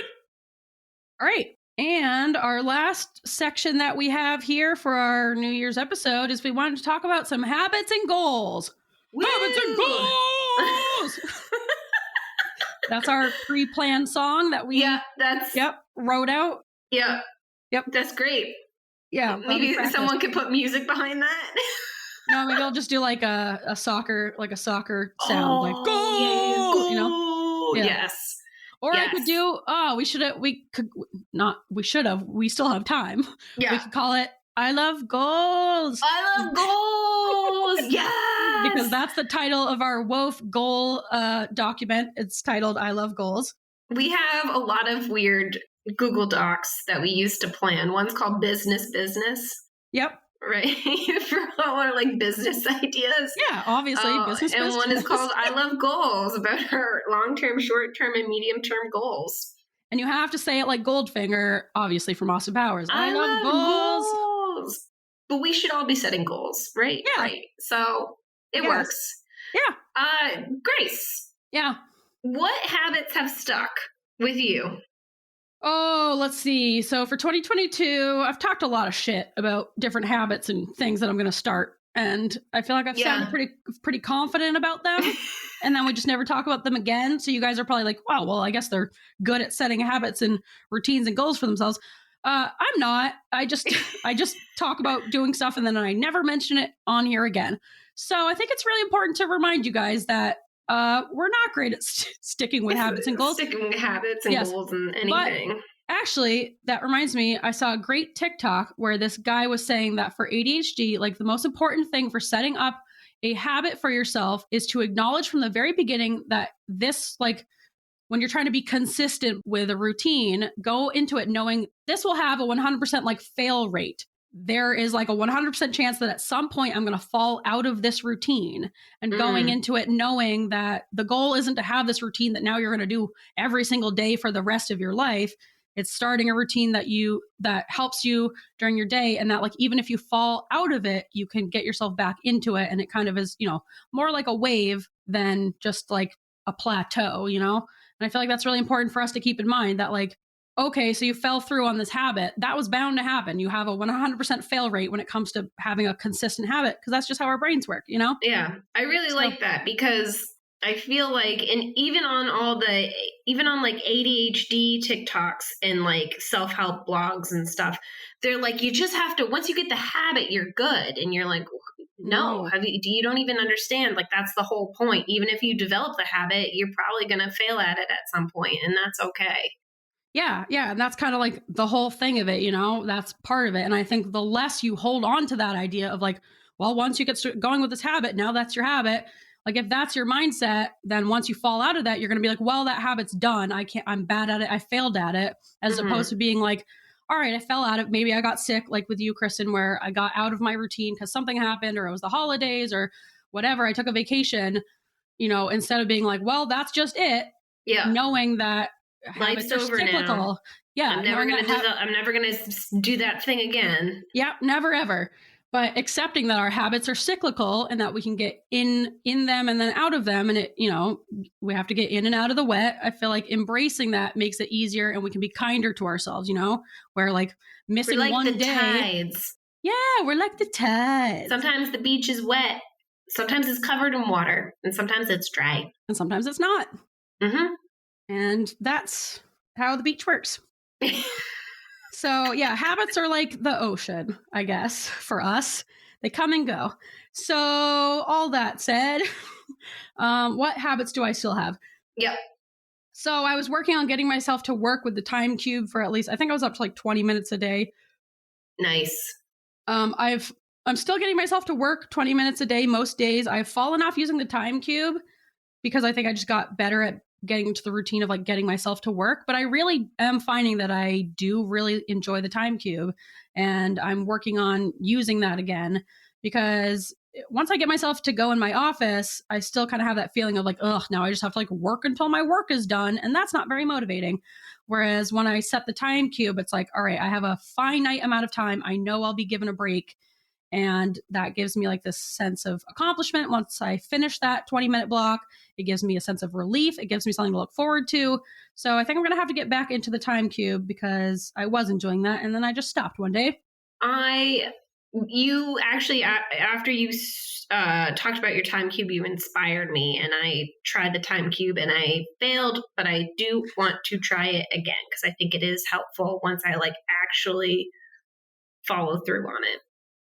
Speaker 1: All right. And our last section that we have here for our New Year's episode is we wanted to talk about some habits and goals.
Speaker 3: Woo!
Speaker 1: Habits and goals! That's our pre-planned song that we wrote out.
Speaker 3: Yeah. Yep. That's great.
Speaker 1: Yeah.
Speaker 3: Maybe someone could put music behind that.
Speaker 1: No, maybe I'll just do like a soccer sound, like goal, you know? Yeah.
Speaker 3: Yes.
Speaker 1: Or I could do, we still have time.
Speaker 3: Yeah.
Speaker 1: We could call it, I Love Goals.
Speaker 3: I Love Goals. Yes.
Speaker 1: Because that's the title of our WOAF goal document. It's titled, I Love Goals.
Speaker 3: We have a lot of weird Google Docs that we use to plan. One's called Business.
Speaker 1: Yep.
Speaker 3: Right. For all our business ideas.
Speaker 1: Yeah, obviously. Business.
Speaker 3: And one is called I Love Goals, about our long-term, short-term, and medium-term goals.
Speaker 1: And you have to say it like Goldfinger, obviously from Austin Powers.
Speaker 3: I love goals. But we should all be setting goals, right?
Speaker 1: Yeah.
Speaker 3: Right. So it works.
Speaker 1: Yeah.
Speaker 3: Grace.
Speaker 1: Yeah.
Speaker 3: What habits have stuck with you?
Speaker 1: Oh, let's see. So for 2022, I've talked a lot of shit about different habits and things that I'm going to start. And I feel like I've sounded pretty confident about them. And then we just never talk about them again. So you guys are probably like, wow, well, I guess they're good at setting habits and routines and goals for themselves. I'm not. I just talk about doing stuff and then I never mention it on here again. So I think it's really important to remind you guys that we're not great at sticking with habits and goals.
Speaker 3: Sticking with habits and goals and anything.
Speaker 1: Actually, that reminds me, I saw a great TikTok where this guy was saying that for ADHD, like the most important thing for setting up a habit for yourself is to acknowledge from the very beginning that this, like, when you're trying to be consistent with a routine, go into it knowing this will have a 100% like fail rate. There is like a 100% chance that at some point I'm going to fall out of this routine, and going into it knowing that the goal isn't to have this routine that now you're going to do every single day for the rest of your life. It's starting a routine that helps you during your day, and that like even if you fall out of it, you can get yourself back into it, and it kind of is, more like a wave than just like a plateau, And I feel like that's really important for us to keep in mind that like, okay, so you fell through on this habit. That was bound to happen. You have a 100% fail rate when it comes to having a consistent habit, because that's just how our brains work,
Speaker 3: Yeah, I really like that, because I feel like, and even on like ADHD TikToks and like self-help blogs and stuff, they're like, you just have to, once you get the habit, you're good. And you're like, no, you don't even understand. Like, that's the whole point. Even if you develop the habit, you're probably going to fail at it at some point, and that's okay.
Speaker 1: Yeah. And that's kind of like the whole thing of it, that's part of it. And I think the less you hold on to that idea of like, well, once you get going with this habit, now that's your habit. Like if that's your mindset, then once you fall out of that, you're going to be like, well, that habit's done. I'm bad at it. I failed at it. As opposed to being like, all right, I fell out of, maybe I got sick, like with you, Kristen, where I got out of my routine because something happened, or it was the holidays or whatever. I took a vacation, instead of being like, well, that's just it.
Speaker 3: Yeah.
Speaker 1: Knowing that
Speaker 3: life's over cyclical. Now.
Speaker 1: Yeah.
Speaker 3: I'm never going to do that thing again.
Speaker 1: Yeah. Never, ever. But accepting that our habits are cyclical and that we can get in them and then out of them. And it, we have to get in and out of the wet. I feel like embracing that makes it easier, and we can be kinder to ourselves, where like missing
Speaker 3: we're like
Speaker 1: one
Speaker 3: the
Speaker 1: day.
Speaker 3: Tides.
Speaker 1: Yeah, we're like the tides.
Speaker 3: Sometimes the beach is wet. Sometimes it's covered in water, and sometimes it's dry.
Speaker 1: And sometimes it's not.
Speaker 3: Mm-hmm.
Speaker 1: And that's how the beach works. So yeah, habits are like the ocean, I guess, for us. They come and go. So all that said, what habits do I still have?
Speaker 3: Yep.
Speaker 1: So I was working on getting myself to work with the time cube for at least, I think I was up to like 20 minutes a day.
Speaker 3: Nice.
Speaker 1: I'm still getting myself to work 20 minutes a day most days. I've fallen off using the time cube because I think I just got better at getting into the routine of like getting myself to work. But I really am finding that I do really enjoy the time cube, and I'm working on using that again, because once I get myself to go in my office, I still kind of have that feeling of like, ugh, now I just have to like work until my work is done. And that's not very motivating. Whereas when I set the time cube, it's like, all right, I have a finite amount of time. I know I'll be given a break. And that gives me like this sense of accomplishment. Once I finish that 20-minute block, it gives me a sense of relief. It gives me something to look forward to. So I think I'm going to have to get back into the time cube, because I was enjoying that. And then I just stopped one day.
Speaker 3: You actually, after you talked about your time cube, you inspired me, and I tried the time cube and I failed, but I do want to try it again, because I think it is helpful once I like actually follow through on it.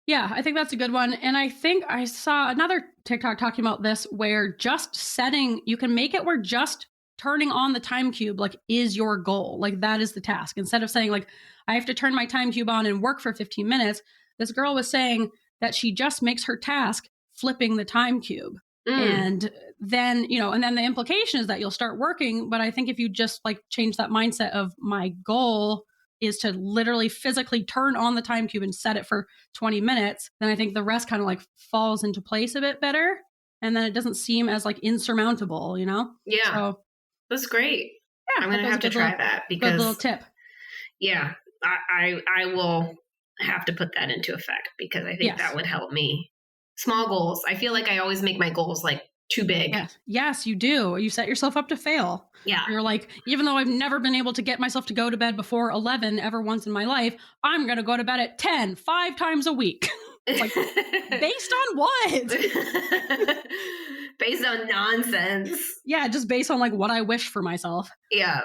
Speaker 1: Yeah, I think that's a good one. And I think I saw another TikTok talking about this, where you can make it where just turning on the time cube like is your goal. Like that is the task. Instead of saying like, I have to turn my time cube on and work for 15 minutes. This girl was saying that she just makes her task flipping the time cube. And then, and then the implication is that you'll start working. But I think if you just like change that mindset of my goal is to literally physically turn on the time cube and set it for 20 minutes, then I think the rest kind of like falls into place a bit better. And then it doesn't seem as like insurmountable,
Speaker 3: Yeah. So, that's great. Yeah. I'm going to have to try that, because
Speaker 1: good little tip.
Speaker 3: Yeah. I will have to put that into effect, because I think that would help me. Small goals. I feel like I always make my goals like too big.
Speaker 1: Yes, you do. You set yourself up to fail.
Speaker 3: Yeah.
Speaker 1: You're like, even though I've never been able to get myself to go to bed before 11 ever once in my life, I'm going to go to bed at 10, 5 times a week. It's like, based on what?
Speaker 3: Based on nonsense.
Speaker 1: Yeah, just based on like what I wish for myself.
Speaker 3: Yeah.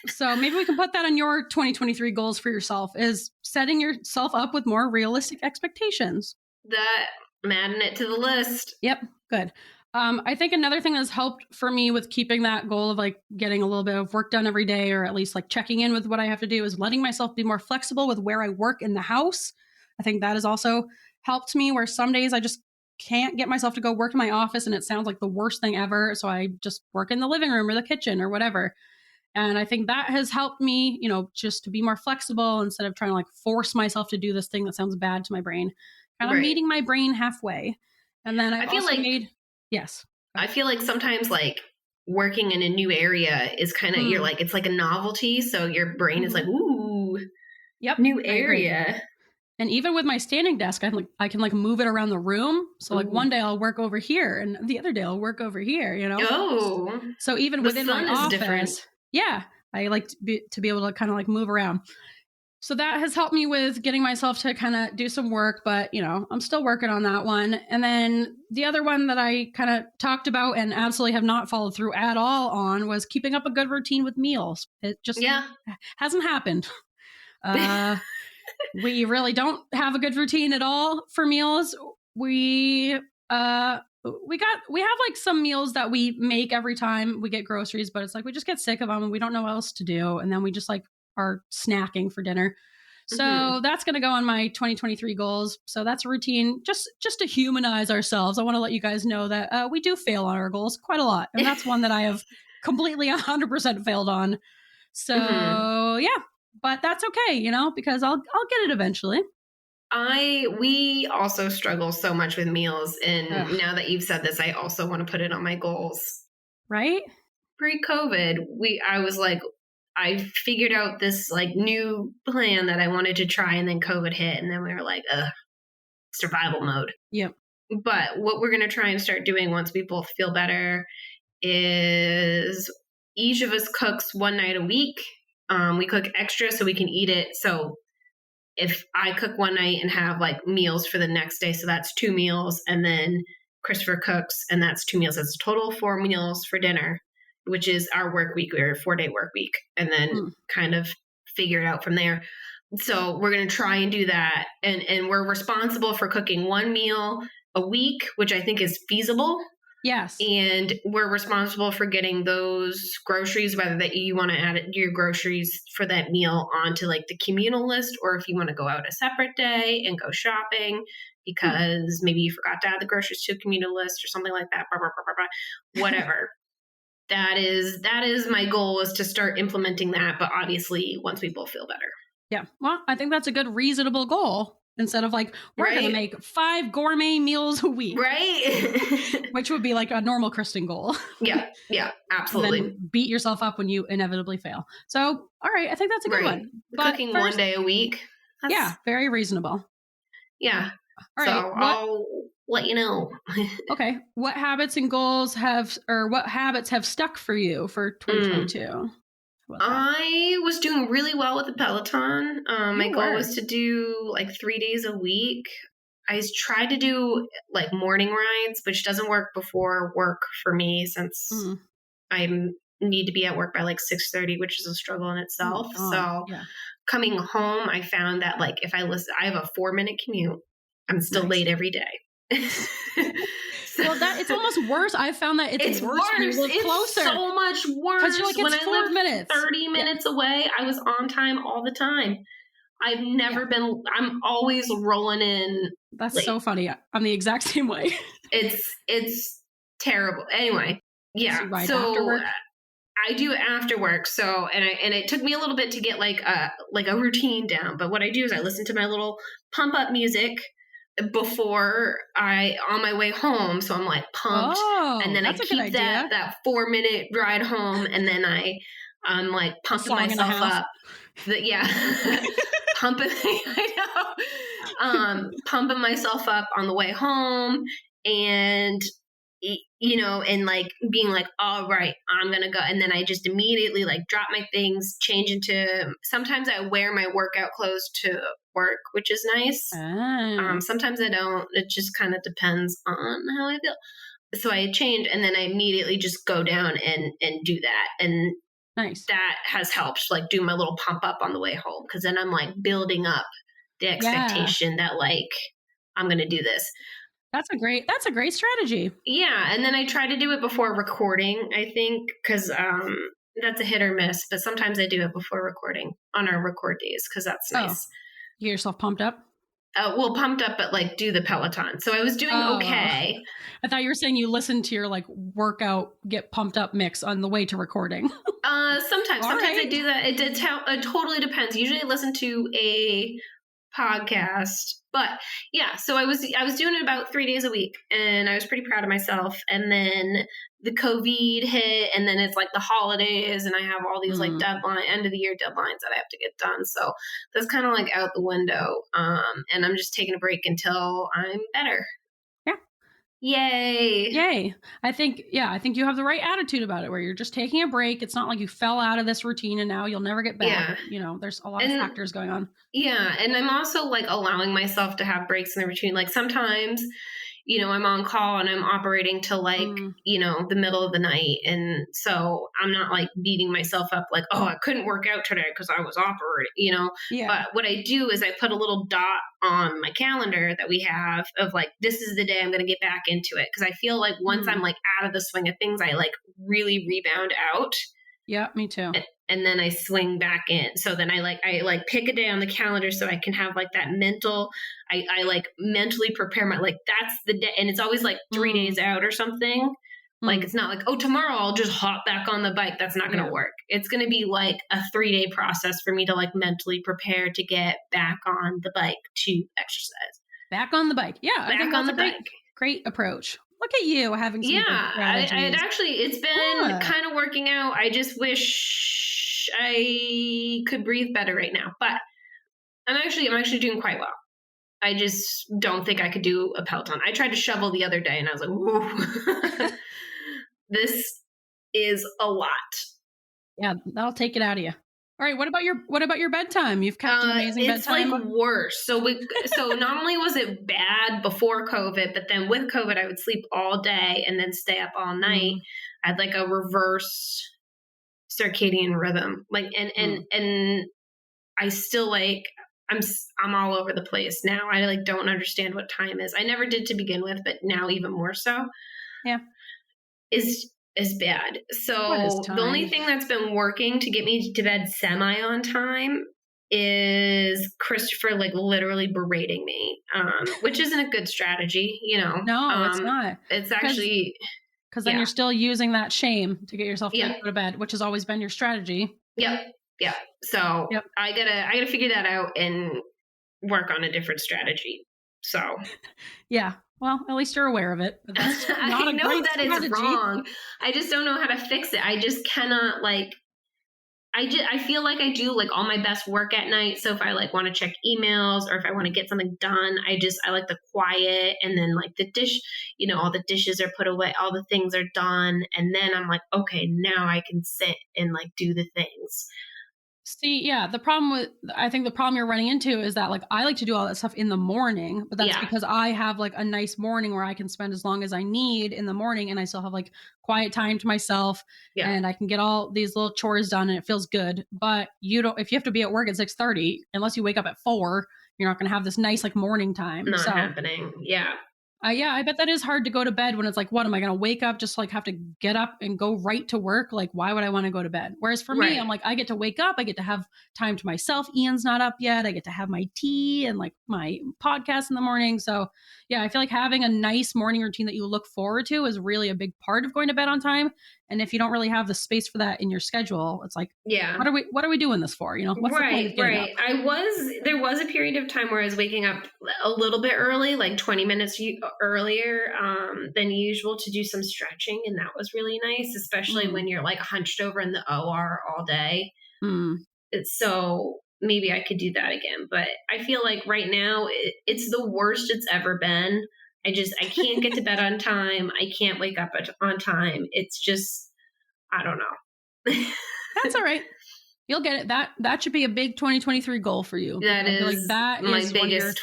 Speaker 1: So maybe we can put that on your 2023 goals for yourself, is setting yourself up with more realistic expectations.
Speaker 3: That, I'm adding it to the list.
Speaker 1: Yep, good. I think another thing that's helped for me with keeping that goal of like getting a little bit of work done every day, or at least like checking in with what I have to do, is letting myself be more flexible with where I work in the house. I think that has also helped me, where some days I just can't get myself to go work in my office and it sounds like the worst thing ever. So I just work in the living room or the kitchen or whatever. And I think that has helped me, just to be more flexible instead of trying to like force myself to do this thing that sounds bad to my brain, kind of
Speaker 3: Right.
Speaker 1: meeting my brain halfway. And then I
Speaker 3: feel
Speaker 1: also
Speaker 3: like
Speaker 1: yes.
Speaker 3: I feel like sometimes like working in a new area is kind of, you're like, it's like a novelty. So your brain is like, ooh,
Speaker 1: Yep.
Speaker 3: new
Speaker 1: I agree.
Speaker 3: area.
Speaker 1: And even with my standing desk, I can like move it around the room. So like one day I'll work over here and the other day I'll work over here,
Speaker 3: Oh,
Speaker 1: So even
Speaker 3: the
Speaker 1: within my
Speaker 3: sun is
Speaker 1: office,
Speaker 3: different.
Speaker 1: yeah, I like to be able to kind of like move around. So that has helped me with getting myself to kind of do some work, but I'm still working on that one. And then the other one that I kind of talked about and absolutely have not followed through at all on was keeping up a good routine with meals. It just hasn't happened. We really don't have a good routine at all for meals. We have like some meals that we make every time we get groceries, but it's like we just get sick of them and we don't know what else to do, and then we just like are snacking for dinner. So that's going to go on my 2023 goals. So that's a routine just to humanize ourselves. I want to let you guys know that we do fail on our goals quite a lot, and that's one that I have completely 100% failed on. So yeah. But that's okay, because I'll get it eventually.
Speaker 3: We also struggle so much with meals, and now that you've said this, I also want to put it on my goals.
Speaker 1: Right?
Speaker 3: Pre-COVID, I was like, I figured out this like new plan that I wanted to try, and then COVID hit, and then we were like, survival mode.
Speaker 1: Yep.
Speaker 3: But what we're going to try and start doing once we both feel better is each of us cooks one night a week. We cook extra so we can eat it. So if I cook one night and have like meals for the next day, so that's 2 meals, and then Christopher cooks and that's 2 meals. That's a total of 4 meals for dinner, which is our work week, or 4-day work week, and then kind of figure it out from there. So we're going to try and do that. And we're responsible for cooking 1 meal a week, which I think is feasible.
Speaker 1: Yes.
Speaker 3: And we're responsible for getting those groceries, whether that you want to add your groceries for that meal onto like the communal list, or if you want to go out a separate day and go shopping because maybe you forgot to add the groceries to a communal list or something like that, whatever. That is my goal, is to start implementing that. But obviously once we both feel better.
Speaker 1: Yeah. Well, I think that's a good, reasonable goal. Instead of like, we're going to make 5 gourmet meals a week.
Speaker 3: Right.
Speaker 1: Which would be like a normal Kristen goal.
Speaker 3: Yeah, absolutely.
Speaker 1: And then beat yourself up when you inevitably fail. So, all right, I think that's a good one.
Speaker 3: But cooking first, 1 day a week.
Speaker 1: Yeah, very reasonable.
Speaker 3: Yeah.
Speaker 1: All right.
Speaker 3: So I'll let you know.
Speaker 1: Okay. What habits and goals what habits have stuck for you for 2022?
Speaker 3: I was doing really well with the Peloton. My goal was to do like 3 days a week. I tried to do like morning rides, which doesn't work before work for me, since I need to be at work by like 6:30, which is a struggle in itself. Coming home, I found that like if I have a 4-minute commute, I'm still late every day.
Speaker 1: Well, it's almost worse. I found that it's worse when you live closer.
Speaker 3: It's so much worse.
Speaker 1: Because you're like,
Speaker 3: when
Speaker 1: it's
Speaker 3: I
Speaker 1: 4
Speaker 3: lived
Speaker 1: minutes.
Speaker 3: 30 minutes away, I was on time all the time. I've never been, I'm always rolling in.
Speaker 1: That's
Speaker 3: late.
Speaker 1: So funny. I'm the exact same way.
Speaker 3: It's terrible. Anyway, yeah. So
Speaker 1: after work?
Speaker 3: I do it after work. So, and it took me a little bit to get like a routine down. But what I do is I listen to my little pump up music before on my way home, so I'm like pumped, and then I keep that 4-minute ride home, and then I'm like pumping myself up. Pumping. I know. Pumping myself up on the way home, and and like being like, all right, I'm gonna go, and then I just immediately like drop my things, change into. Sometimes I wear my workout clothes to work, which is nice. Sometimes I don't. It just kind of depends on how I feel. So I change, and then I immediately just go down and do that. And
Speaker 1: Nice.
Speaker 3: that has helped, like, do my little pump up on the way home, because then I'm, like, building up the
Speaker 1: Yeah.
Speaker 3: expectation that, like, I'm going to do this.
Speaker 1: That's a great strategy.
Speaker 3: Yeah, and then I try to do it before recording, I think, because that's a hit or miss, but sometimes I do it before recording on our record days, because that's nice.
Speaker 1: You get yourself pumped up?
Speaker 3: Well, pumped up, but like do the Peloton. So I was doing okay.
Speaker 1: I thought you were saying you listened to your like workout, get pumped up mix on the way to recording.
Speaker 3: Sometimes
Speaker 1: right.
Speaker 3: I do that. It totally depends. Usually I listen to a podcast, but yeah, so I was doing it about 3 days a week, and I was pretty proud of myself. And then the COVID hit, and then it's like the holidays, and I have all these like end of the year deadlines that I have to get done. So that's kind of like out the window. And I'm just taking a break until I'm better. Yay.
Speaker 1: I think you have the right attitude about it, where you're just taking a break. It's not like you fell out of this routine and now you'll never get back.
Speaker 3: Yeah.
Speaker 1: There's a lot of factors going on.
Speaker 3: Yeah. And I'm also like allowing myself to have breaks in the routine. Like sometimes, I'm on call and I'm operating till like, the middle of the night. And so I'm not like beating myself up like, oh, I couldn't work out today because I was operating,
Speaker 1: Yeah.
Speaker 3: But what I do is I put a little dot on my calendar that we have of like, this is the day I'm going to get back into it. Cause I feel like once I'm like out of the swing of things, I like really rebound out.
Speaker 1: Yeah, me too.
Speaker 3: And then I swing back in. So then I pick a day on the calendar so I can have like that mental, I like mentally prepare that's the day. And it's always like 3 days out or something. Like, it's not like, oh, tomorrow I'll just hop back on the bike. That's not going to work. It's going to be like a 3-day process for me to like mentally prepare to get back on the bike to exercise.
Speaker 1: Back on the bike. Yeah.
Speaker 3: Back on the bike.
Speaker 1: Great approach. Look at you having some
Speaker 3: it's been kind of working out. I just wish I could breathe better right now, but I'm actually doing quite well. I just don't think I could do a Peloton. I tried to shovel the other day and I was like, whoa, this is a lot.
Speaker 1: Yeah, that'll take it out of you. All right. What about your bedtime? You've kept an amazing bedtime.
Speaker 3: It's like worse. So not only was it bad before COVID, but then with COVID, I would sleep all day and then stay up all night. I had like a reverse circadian rhythm. Like, and I still like, I'm all over the place now. I like don't understand what time is. I never did to begin with, but now even more so.
Speaker 1: Yeah.
Speaker 3: Is bad. So the only thing that's been working to get me to bed semi on time is Christopher like literally berating me, which isn't a good strategy,
Speaker 1: No, it's not.
Speaker 3: It's actually
Speaker 1: because then you're still using that shame to get yourself to go to bed, which has always been your strategy.
Speaker 3: Yep. Yeah. So I gotta figure that out and work on a different strategy. So
Speaker 1: yeah. Well, at least you're aware of it. But that's not
Speaker 3: I know
Speaker 1: great
Speaker 3: that
Speaker 1: strategy.
Speaker 3: it's wrong. I just don't know how to fix it. I just cannot like. I feel like I do like all my best work at night. So if I like want to check emails or if I want to get something done, I like the quiet, and then like the dish, all the dishes are put away, all the things are done, and then I'm like, okay, now I can sit and like do the things.
Speaker 1: See, yeah, I think the problem you're running into is that like I like to do all that stuff in the morning, but that's because I have like a nice morning where I can spend as long as I need in the morning, and I still have like quiet time to myself, and I can get all these little chores done, and it feels good. But if you have to be at work at 6:30, unless you wake up at 4, you're not going to have this nice like morning time.
Speaker 3: Not happening. Yeah.
Speaker 1: I bet that is hard to go to bed when it's like, what am I going to wake up just like have to get up and go right to work? Like, why would I want to go to bed? Whereas for me, I'm like, I get to wake up. I get to have time to myself. Ian's not up yet. I get to have my tea and like my podcast in the morning. So yeah, I feel like having a nice morning routine that you look forward to is really a big part of going to bed on time. And if you don't really have the space for that in your schedule, it's like, what are we doing this for? What's the point of getting up?
Speaker 3: There was a period of time where I was waking up a little bit early, like 20 minutes earlier than usual to do some stretching. And that was really nice, especially when you're like hunched over in the OR all day. So maybe I could do that again. But I feel like right now it's the worst it's ever been. I can't get to bed on time. I can't wake up on time. It's just, I don't know.
Speaker 1: That's all right. You'll get it. That should be a big 2023 goal for you.
Speaker 3: That is
Speaker 1: my biggest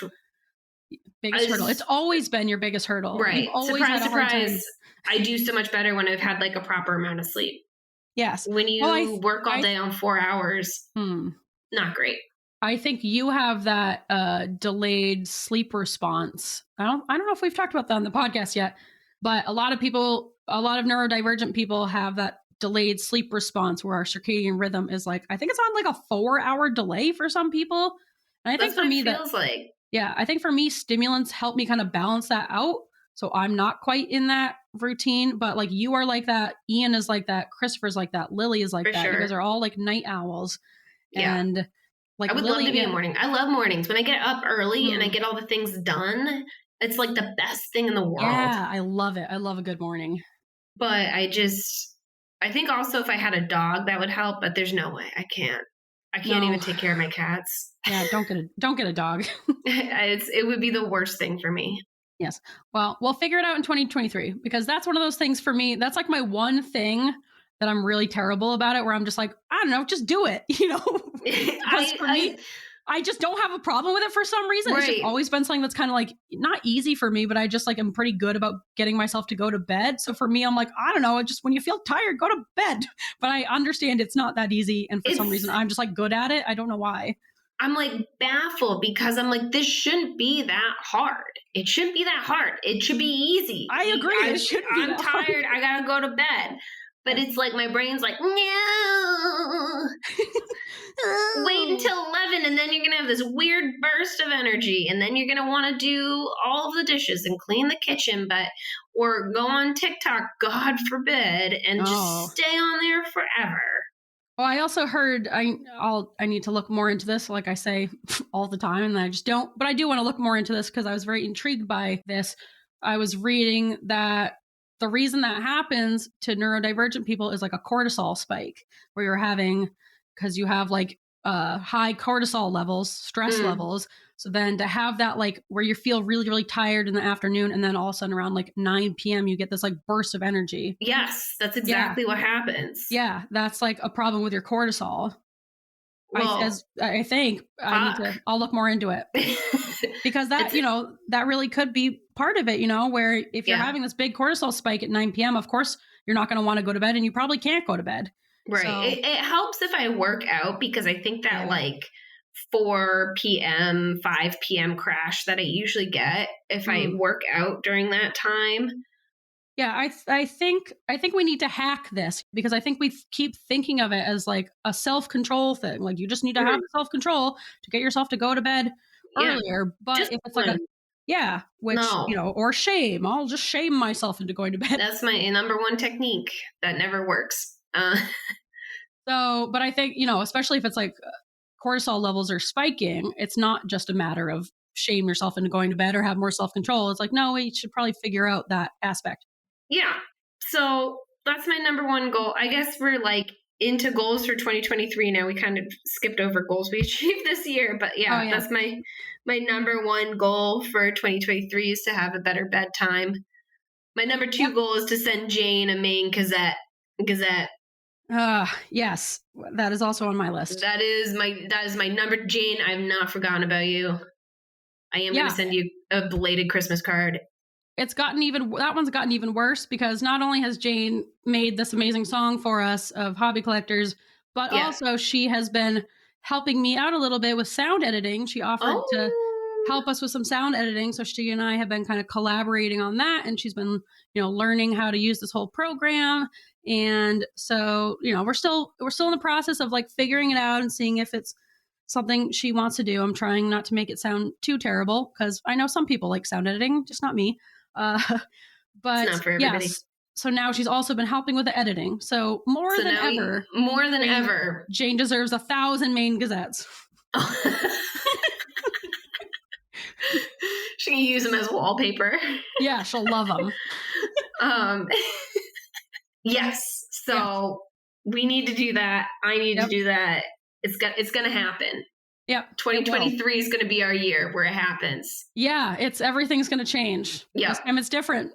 Speaker 1: hurdle. It's always been your biggest hurdle.
Speaker 3: Right.
Speaker 1: You've always had a hard time.
Speaker 3: I do so much better when I've had like a proper amount of sleep.
Speaker 1: Yes.
Speaker 3: When you work all day on 4 hours, not great.
Speaker 1: I think you have that delayed sleep response. I don't know if we've talked about that on the podcast yet, but a lot of neurodivergent people have that delayed sleep response where our circadian rhythm is like, I think it's on like a 4-hour delay for some people. And I think
Speaker 3: That's
Speaker 1: for me
Speaker 3: what it feels like.
Speaker 1: Yeah, I think for me, stimulants help me kind of balance that out. So I'm not quite in that routine, but like you are like that. Ian is like that. Christopher's like that. Lily is like
Speaker 3: For
Speaker 1: that.
Speaker 3: sure.
Speaker 1: You guys are all like night owls.
Speaker 3: Yeah.
Speaker 1: And like
Speaker 3: I would love to be a morning. I love mornings. When I get up early and I get all the things done, it's like the best thing in the world.
Speaker 1: Yeah, I love it. I love a good morning.
Speaker 3: But I think also if I had a dog, that would help, but there's no way. I can't even take care of my cats.
Speaker 1: Yeah, don't get a dog.
Speaker 3: It would be the worst thing for me.
Speaker 1: Yes. Well, we'll figure it out in 2023 because that's one of those things for me. That's like my one thing that I'm really terrible about it, where I'm just like, I don't know, just do it, you know? Because for me, I just don't have a problem with it for some reason. Right. It's just always been something that's kind of like not easy for me, but I just like am pretty good about getting myself to go to bed. So for me, I'm like, I don't know, just when you feel tired, go to bed. But I understand it's not that easy. And for some reason, I'm just like good at it. I don't know why.
Speaker 3: I'm like baffled because I'm like, this shouldn't be that hard. It shouldn't be that hard. It should be easy.
Speaker 1: I agree.
Speaker 3: I'm tired. I got to go to bed. But it's like my brain's like, no. Wait until 11 and then you're going to have this weird burst of energy. And then you're going to want to do all of the dishes and clean the kitchen, or go on TikTok, God forbid, and just stay on there forever.
Speaker 1: Well, I also heard I need to look more into this, like I say all the time, and I just don't. But I do want to look more into this because I was very intrigued by this. I was reading that the reason that happens to neurodivergent people is like a cortisol spike, where you're having, because you have like high cortisol levels, stress levels. So then to have that, like where you feel really, really tired in the afternoon, and then all of a sudden around like 9 p.m. you get this like burst of energy.
Speaker 3: Yes, that's exactly what happens.
Speaker 1: Yeah, that's like a problem with your cortisol.
Speaker 3: Well,
Speaker 1: I think I'll look more into it because that, that really could be part of it, where if you're having this big cortisol spike at 9 p.m., of course, you're not going to want to go to bed, and you probably can't go to bed.
Speaker 3: Right. So, it helps if I work out, because I think that like 4 p.m., 5 p.m. crash that I usually get, if I work out during that time.
Speaker 1: Yeah, I think we need to hack this, because I think we keep thinking of it as like a self-control thing. Like you just need to have self-control to get yourself to go to bed earlier. But if it's like or shame, I'll just shame myself into going to bed.
Speaker 3: That's my number one technique that never works.
Speaker 1: So, but I think, especially if it's like cortisol levels are spiking, it's not just a matter of shame yourself into going to bed or have more self-control. It's like, no, we should probably figure out that aspect. Yeah.
Speaker 3: So that's my number one goal. I guess we're like into goals for 2023 now. We kind of skipped over goals we achieved this year, but that's my number one goal for 2023 is to have a better bedtime. My number two goal is to send Jane a Maine Gazette.
Speaker 1: Yes, that is also on my list.
Speaker 3: That is my number. Jane, I've not forgotten about you. I am going to send you a belated Christmas card.
Speaker 1: That one's gotten even worse, because not only has Jane made this amazing song for us of hobby collectors, but also she has been helping me out a little bit with sound editing. She offered to help us with some sound editing. So she and I have been kind of collaborating on that, and she's been, learning how to use this whole program. And so, we're still in the process of like figuring it out and seeing if it's something she wants to do. I'm trying not to make it sound too terrible, because I know some people like sound editing, just not me. But
Speaker 3: it's not for everybody.
Speaker 1: Yes. So now she's also been helping with the editing. So more than ever, Jane deserves 1,000 Maine Gazettes.
Speaker 3: She can use them as wallpaper.
Speaker 1: Yeah, she'll love them.
Speaker 3: Yes. So we need to do that. I need to do that. It's going to happen.
Speaker 1: Yep.
Speaker 3: 2023 is going to be our year where it happens.
Speaker 1: Yeah, everything's going to change.
Speaker 3: Yeah.
Speaker 1: This time it's different.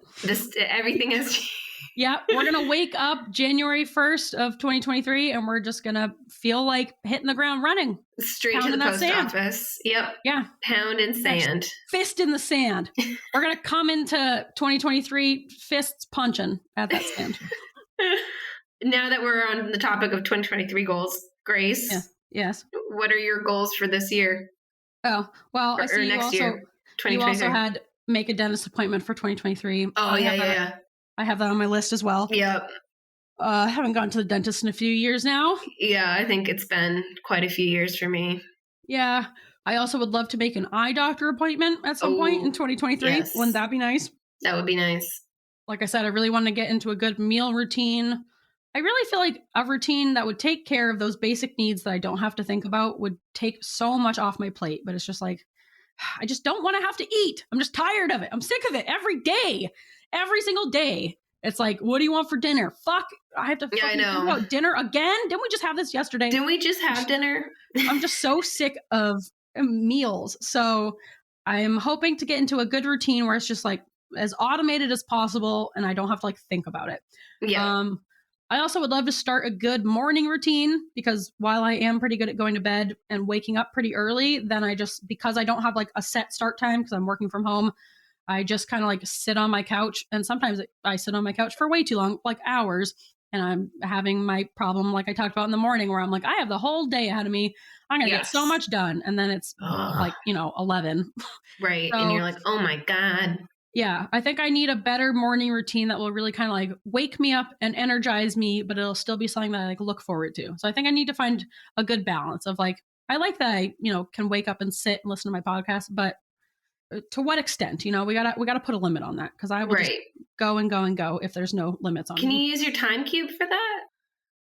Speaker 3: Everything has changed.
Speaker 1: Yeah, we're going to wake up January 1st of 2023, and we're just going to feel like hitting the ground running.
Speaker 3: Straight to the post office. Yep.
Speaker 1: Yeah.
Speaker 3: Pound in sand.
Speaker 1: Fist in the sand. We're going to come into 2023 fists punching at that sand.
Speaker 3: now that we're on the topic of 2023 goals, Grace,
Speaker 1: Yeah. Yes.
Speaker 3: what are your goals for this year?
Speaker 1: Oh, well, I see
Speaker 3: Or
Speaker 1: you
Speaker 3: next
Speaker 1: also,
Speaker 3: year,
Speaker 1: you also
Speaker 3: 2023?
Speaker 1: had make a dentist appointment for 2023.
Speaker 3: Oh, yeah.
Speaker 1: I have that on my list as well.
Speaker 3: Yep.
Speaker 1: I haven't gone to the dentist in a few years now.
Speaker 3: Yeah, I think it's been quite a few years for me.
Speaker 1: Yeah. I also would love to make an eye doctor appointment at some point in 2023.
Speaker 3: Yes.
Speaker 1: Wouldn't that be nice?
Speaker 3: That would be nice.
Speaker 1: Like I said, I really want to get into a good meal routine. I really feel like a routine that would take care of those basic needs that I don't have to think about would take so much off my plate. But it's just like, I just don't want to have to eat. I'm just tired of it. I'm sick of it every day, every single day. It's like, what do you want for dinner? Fuck, I have to
Speaker 3: Yeah, I
Speaker 1: fucking
Speaker 3: know.
Speaker 1: think about dinner again? Didn't we just have this yesterday?
Speaker 3: Didn't we just have dinner?
Speaker 1: I'm just so sick of meals. So I'm hoping to get into a good routine where it's just like as automated as possible and I don't have to like think about it.
Speaker 3: Yeah.
Speaker 1: I also would love to start a good morning routine because while I am pretty good at going to bed and waking up pretty early, then because I don't have like a set start time because I'm working from home, I just kind of like sit on my couch. And sometimes I sit on my couch for way too long, like hours. And I'm having my problem, like I talked about in the morning, where I'm like, I have the whole day ahead of me. I'm going to get so much done. And then it's like, 11.
Speaker 3: Right.
Speaker 1: So,
Speaker 3: and you're like, oh my God.
Speaker 1: Yeah, I think I need a better morning routine that will really kind of like wake me up and energize me, but it'll still be something that I like look forward to. So I think I need to find a good balance of like, I like that I, can wake up and sit and listen to my podcast, but to what extent? We gotta put a limit on that because I will just go and go and go if there's no limits on
Speaker 3: Can
Speaker 1: me.
Speaker 3: you use your time cube for that?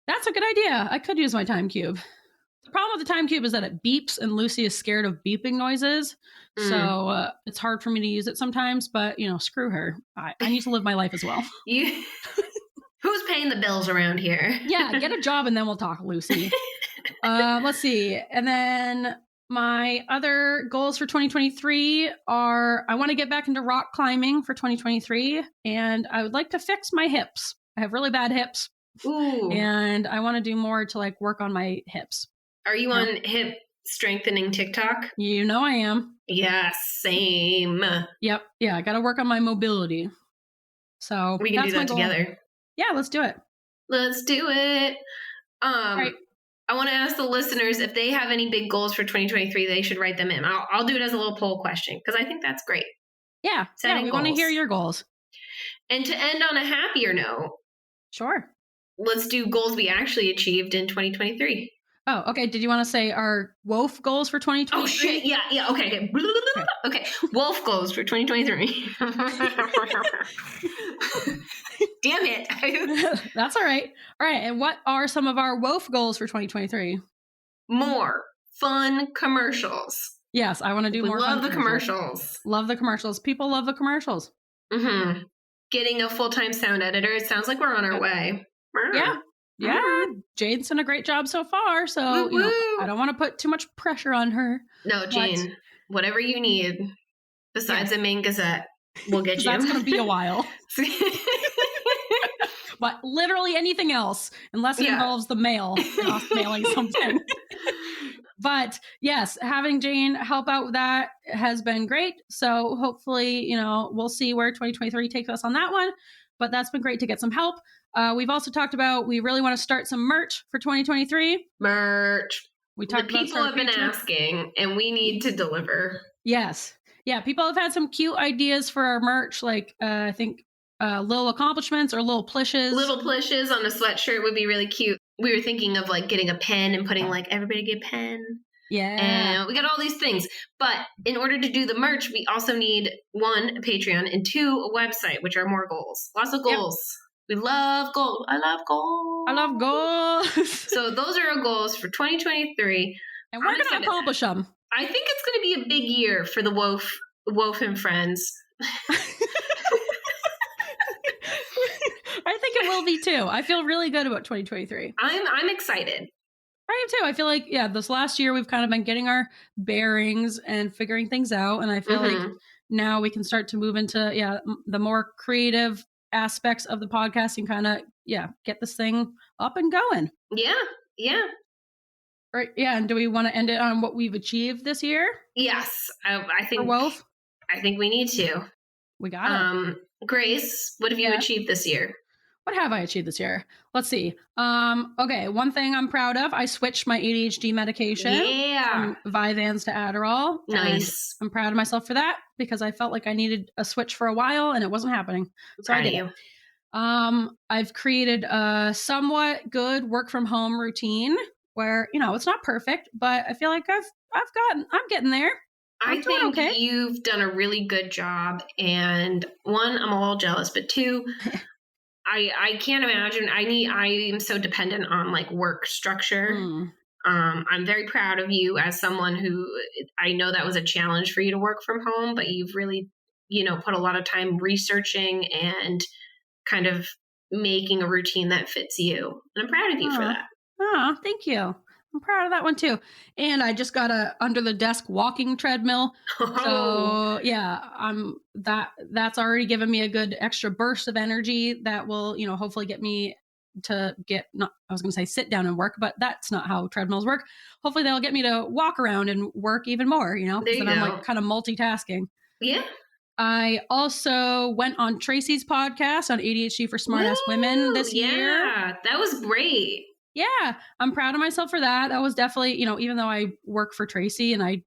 Speaker 1: That's a good idea. I could use my time cube. The problem with the time cube is that it beeps and Lucy is scared of beeping noises. So it's hard for me to use it sometimes, but screw her. I need to live my life as well.
Speaker 3: Who's paying the bills around here?
Speaker 1: Yeah, get a job and then we'll talk, Lucy. Let's see. And then my other goals for 2023 are I want to get back into rock climbing for 2023 and I would like to fix my hips. I have really bad hips.
Speaker 3: Ooh.
Speaker 1: And I want to do more to like work on my hips.
Speaker 3: Are you on hip strengthening TikTok?
Speaker 1: I am.
Speaker 3: Yeah, same.
Speaker 1: Yep. Yeah, I got to work on my mobility. So
Speaker 3: we can do that together.
Speaker 1: Yeah, let's do it.
Speaker 3: Let's do it.
Speaker 1: Right.
Speaker 3: I want to ask the listeners if they have any big goals for 2023, they should write them in. I'll do it as a little poll question because I think that's great.
Speaker 1: Yeah.
Speaker 3: Setting
Speaker 1: we
Speaker 3: goals.
Speaker 1: want to hear your goals.
Speaker 3: And to end on a happier note.
Speaker 1: Sure.
Speaker 3: Let's do goals we actually achieved in 2023.
Speaker 1: Oh, okay. Did you want to say our WOAF goals for 2023?
Speaker 3: Oh, shit. Yeah. Okay. Okay. WOAF goals for 2023. Damn it.
Speaker 1: That's all right. All right. And what are some of our WOAF goals for 2023?
Speaker 3: More fun commercials.
Speaker 1: Yes, I want to do more.
Speaker 3: Love the commercials.
Speaker 1: Love the commercials. People love the commercials.
Speaker 3: Mm-hmm. Getting a full-time sound editor. It sounds like we're on our way.
Speaker 1: Yeah. Yeah. Jane's done a great job so far. So, I don't want to put too much pressure on her.
Speaker 3: No, Jane, whatever you need besides the main Gazette, we'll get you.
Speaker 1: That's going to be a while. But literally anything else, unless it involves the mail, mailing something. But yes, having Jane help out with that has been great. So hopefully, we'll see where 2023 takes us on that one. But that's been great to get some help. We've also talked about we really want to start some merch for 2023.
Speaker 3: Merch.
Speaker 1: We talked
Speaker 3: about people have been asking, and we need to deliver.
Speaker 1: Yes. Yeah, people have had some cute ideas for our merch, like I think little accomplishments or little plishes.
Speaker 3: Little plishes on a sweatshirt would be really cute. We were thinking of like getting a pen and putting like everybody get a pen.
Speaker 1: Yeah.
Speaker 3: And we got all these things. But in order to do the merch, we also need 1, a Patreon, and 2, a website, which are more goals. Lots of goals. Yep. We love goals. I love goals.
Speaker 1: I love goals.
Speaker 3: So those are our goals for 2023.
Speaker 1: And we're going to accomplish them.
Speaker 3: I think it's going to be a big year for the WOAF and friends.
Speaker 1: I think it will be too. I feel really good about 2023.
Speaker 3: I'm excited.
Speaker 1: I am too. I feel like, this last year we've kind of been getting our bearings and figuring things out. And I feel like now we can start to move into, the more creative aspects of the podcast and kind of, get this thing up and going. Yeah. Yeah. Right. Yeah. And do we want to end it on what we've achieved this year?
Speaker 3: Yes. I think,
Speaker 1: for WOAF?
Speaker 3: I think we need to.
Speaker 1: We got it.
Speaker 3: Grace, what have you achieved this year?
Speaker 1: What have I achieved this year? Let's see. Okay, one thing I'm proud of, I switched my ADHD medication
Speaker 3: Yeah.
Speaker 1: from Vyvanse to Adderall. And
Speaker 3: Nice.
Speaker 1: I'm proud of myself for that because I felt like I needed a switch for a while and it wasn't happening. So I
Speaker 3: Proud of
Speaker 1: did it.
Speaker 3: you.
Speaker 1: I've created a somewhat good work from home routine where, it's not perfect, but I feel like I'm getting there. I'm
Speaker 3: I
Speaker 1: doing
Speaker 3: think
Speaker 1: okay.
Speaker 3: you've done a really good job. And one, I'm a little jealous, but two, I can't imagine. I am so dependent on like work structure.
Speaker 1: Mm.
Speaker 3: I'm very proud of you as someone who I know that was a challenge for you to work from home, but you've really, put a lot of time researching and kind of making a routine that fits you. And I'm proud of you for that.
Speaker 1: Thank you. I'm proud of that one too. And I just got a under the desk walking treadmill.
Speaker 3: Oh,
Speaker 1: So yeah, that's already given me a good extra burst of energy that will, hopefully get me to get not I was gonna say sit down and work, but that's not how treadmills work. Hopefully they'll get me to walk around and work even more,
Speaker 3: there
Speaker 1: because
Speaker 3: you
Speaker 1: then I'm
Speaker 3: go.
Speaker 1: like kind of multitasking.
Speaker 3: Yeah.
Speaker 1: I also went on Tracy's podcast on ADHD for Smartass Women
Speaker 3: Woo!
Speaker 1: this year.
Speaker 3: Yeah, that was great.
Speaker 1: Yeah, I'm proud of myself for that. That was definitely, even though I work for Tracy and I,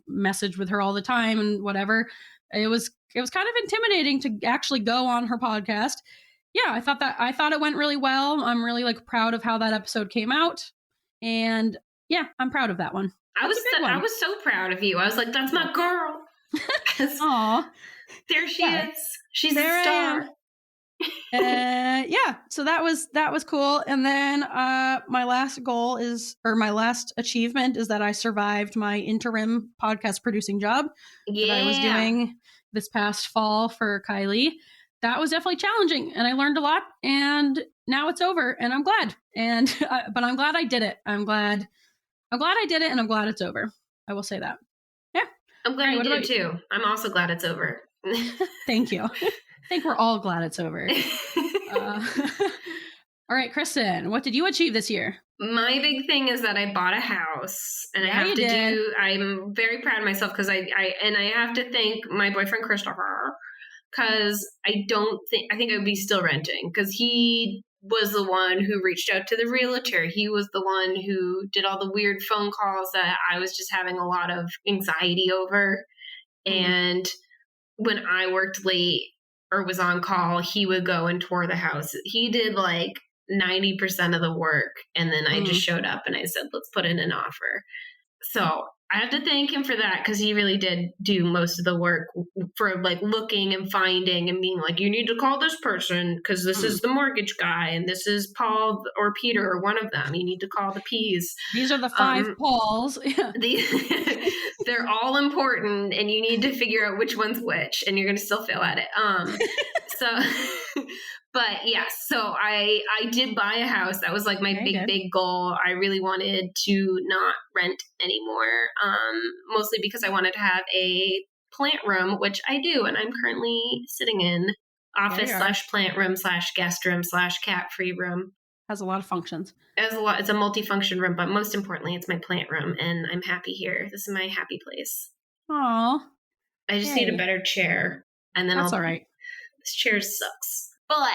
Speaker 1: message with her all the time and whatever, it was kind of intimidating to actually go on her podcast. Yeah, I thought it went really well. I'm really like proud of how that episode came out. And yeah, I'm proud of that one. That's a big
Speaker 3: I
Speaker 1: one.
Speaker 3: was so proud of you. I was like, that's my girl. 'Cause
Speaker 1: Aw.
Speaker 3: there she
Speaker 1: Yeah.
Speaker 3: is. She's
Speaker 1: There
Speaker 3: a
Speaker 1: I
Speaker 3: star.
Speaker 1: am. Yeah, so that was cool. And then my last achievement is that I survived my interim podcast producing job that I was
Speaker 3: Yeah.
Speaker 1: doing this past fall for Kylie. That was definitely challenging and I learned a lot, and now it's over and I'm glad. And but I'm glad I did it. I'm glad I did it, and I'm glad it's over. I will say that. Yeah.
Speaker 3: I'm glad
Speaker 1: All right,
Speaker 3: you
Speaker 1: what
Speaker 3: did
Speaker 1: about
Speaker 3: it too. I'm also glad it's over.
Speaker 1: Thank you. I think we're all glad it's over. All right, Kristen, what did you achieve this year?
Speaker 3: My big thing is that I bought a house, and
Speaker 1: Yeah, you did.
Speaker 3: I'm very proud of myself because I have to thank my boyfriend Christopher, because I think I would be still renting, because he was the one who reached out to the realtor. He was the one who did all the weird phone calls that I was just having a lot of anxiety over. And when I worked late or was on call, he would go and tour the house. He did like 90% of the work. And then I just showed up and I said, let's put in an offer. So I have to thank him for that, because he really did do most of the work for like looking and finding and being like, you need to call this person because this is the mortgage guy and this is Paul or Peter or one of them. You need to call the P's.
Speaker 1: These are the 5 Pauls.
Speaker 3: They're all important, and you need to figure out which one's which, and you're going to still fail at it. So, but yes, so I did buy a house. That was like my big goal. I really wanted to not rent anymore, mostly because I wanted to have a plant room, which I do, and I'm currently sitting in office / plant room / guest room / cat free room.
Speaker 1: Has a lot of functions.
Speaker 3: It's a multi-function room, but most importantly, it's my plant room, and I'm happy here. This is my happy place.
Speaker 1: Aw.
Speaker 3: I just need a better chair, and then
Speaker 1: That's all right.
Speaker 3: This chair sucks. But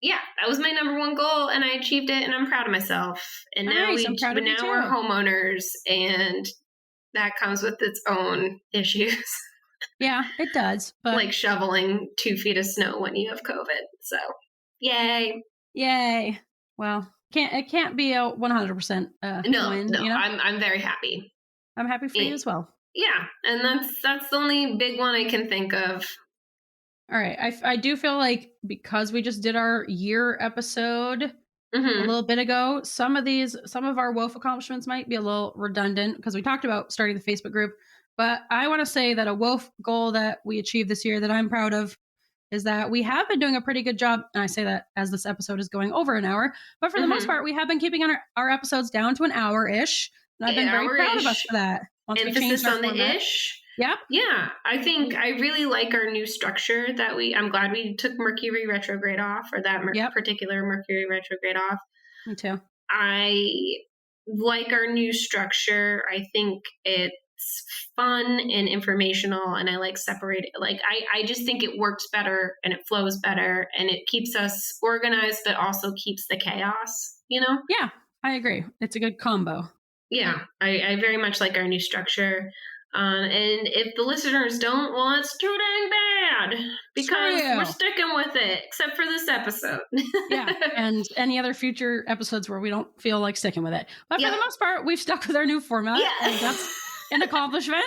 Speaker 3: yeah, that was my number one goal, and I achieved it, and I'm proud of myself. And now we're homeowners, and that comes with its own issues.
Speaker 1: Yeah, it does. But
Speaker 3: like shoveling 2 feet of snow when you have COVID. So, yay!
Speaker 1: Well, it can't be a 100%
Speaker 3: no,
Speaker 1: win.
Speaker 3: No, I'm very happy.
Speaker 1: I'm happy for you as well.
Speaker 3: Yeah, and that's the only big one I can think of.
Speaker 1: All right, I do feel like because we just did our year episode a little bit ago, some of our WOAF accomplishments might be a little redundant because we talked about starting the Facebook group. But I want to say that a WOAF goal that we achieved this year that I'm proud of is that we have been doing a pretty good job. And I say that as this episode is going over an hour, but for the most part, we have been keeping our episodes down to an hour-ish. And I've been very proud of us for that.
Speaker 3: Emphasis on the ish.
Speaker 1: Yep.
Speaker 3: Yeah. I think I really like our new structure I'm glad we took Mercury retrograde off, or that particular Mercury retrograde off.
Speaker 1: Me too.
Speaker 3: I like our new structure. I think it it's fun and informational, and I like separate it. Like I just think it works better and it flows better and it keeps us organized, but also keeps the chaos, you know?
Speaker 1: Yeah, I agree. It's a good combo.
Speaker 3: Yeah, I very much like our new structure. And if the listeners don't, well, it's too dang bad because we're sticking with it, except for this episode.
Speaker 1: Yeah, and any other future episodes where we don't feel like sticking with it. But for the most part, we've stuck with our new format, and that's an accomplishment.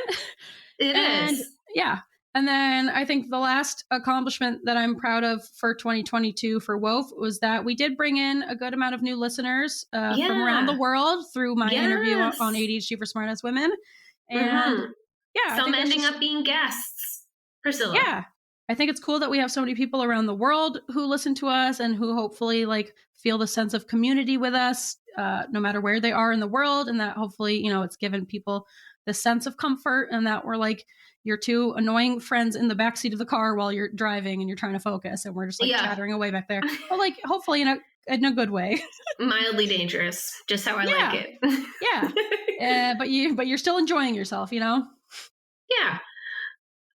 Speaker 3: It is.
Speaker 1: Yeah. And then I think the last accomplishment that I'm proud of for 2022 for WOAF was that we did bring in a good amount of new listeners from around the world through my interview on ADHD for Smart Ass Women. And
Speaker 3: some ending up being guests. Priscilla.
Speaker 1: Yeah. I think it's cool that we have so many people around the world who listen to us and who hopefully like feel the sense of community with us, no matter where they are in the world. And that hopefully, you know, it's given people the sense of comfort and that we're like your two annoying friends in the backseat of the car while you're driving and you're trying to focus and we're just like chattering away back there. But like hopefully in a good way.
Speaker 3: Mildly dangerous, just how I like
Speaker 1: it. But you're still enjoying yourself, you know?
Speaker 3: Yeah.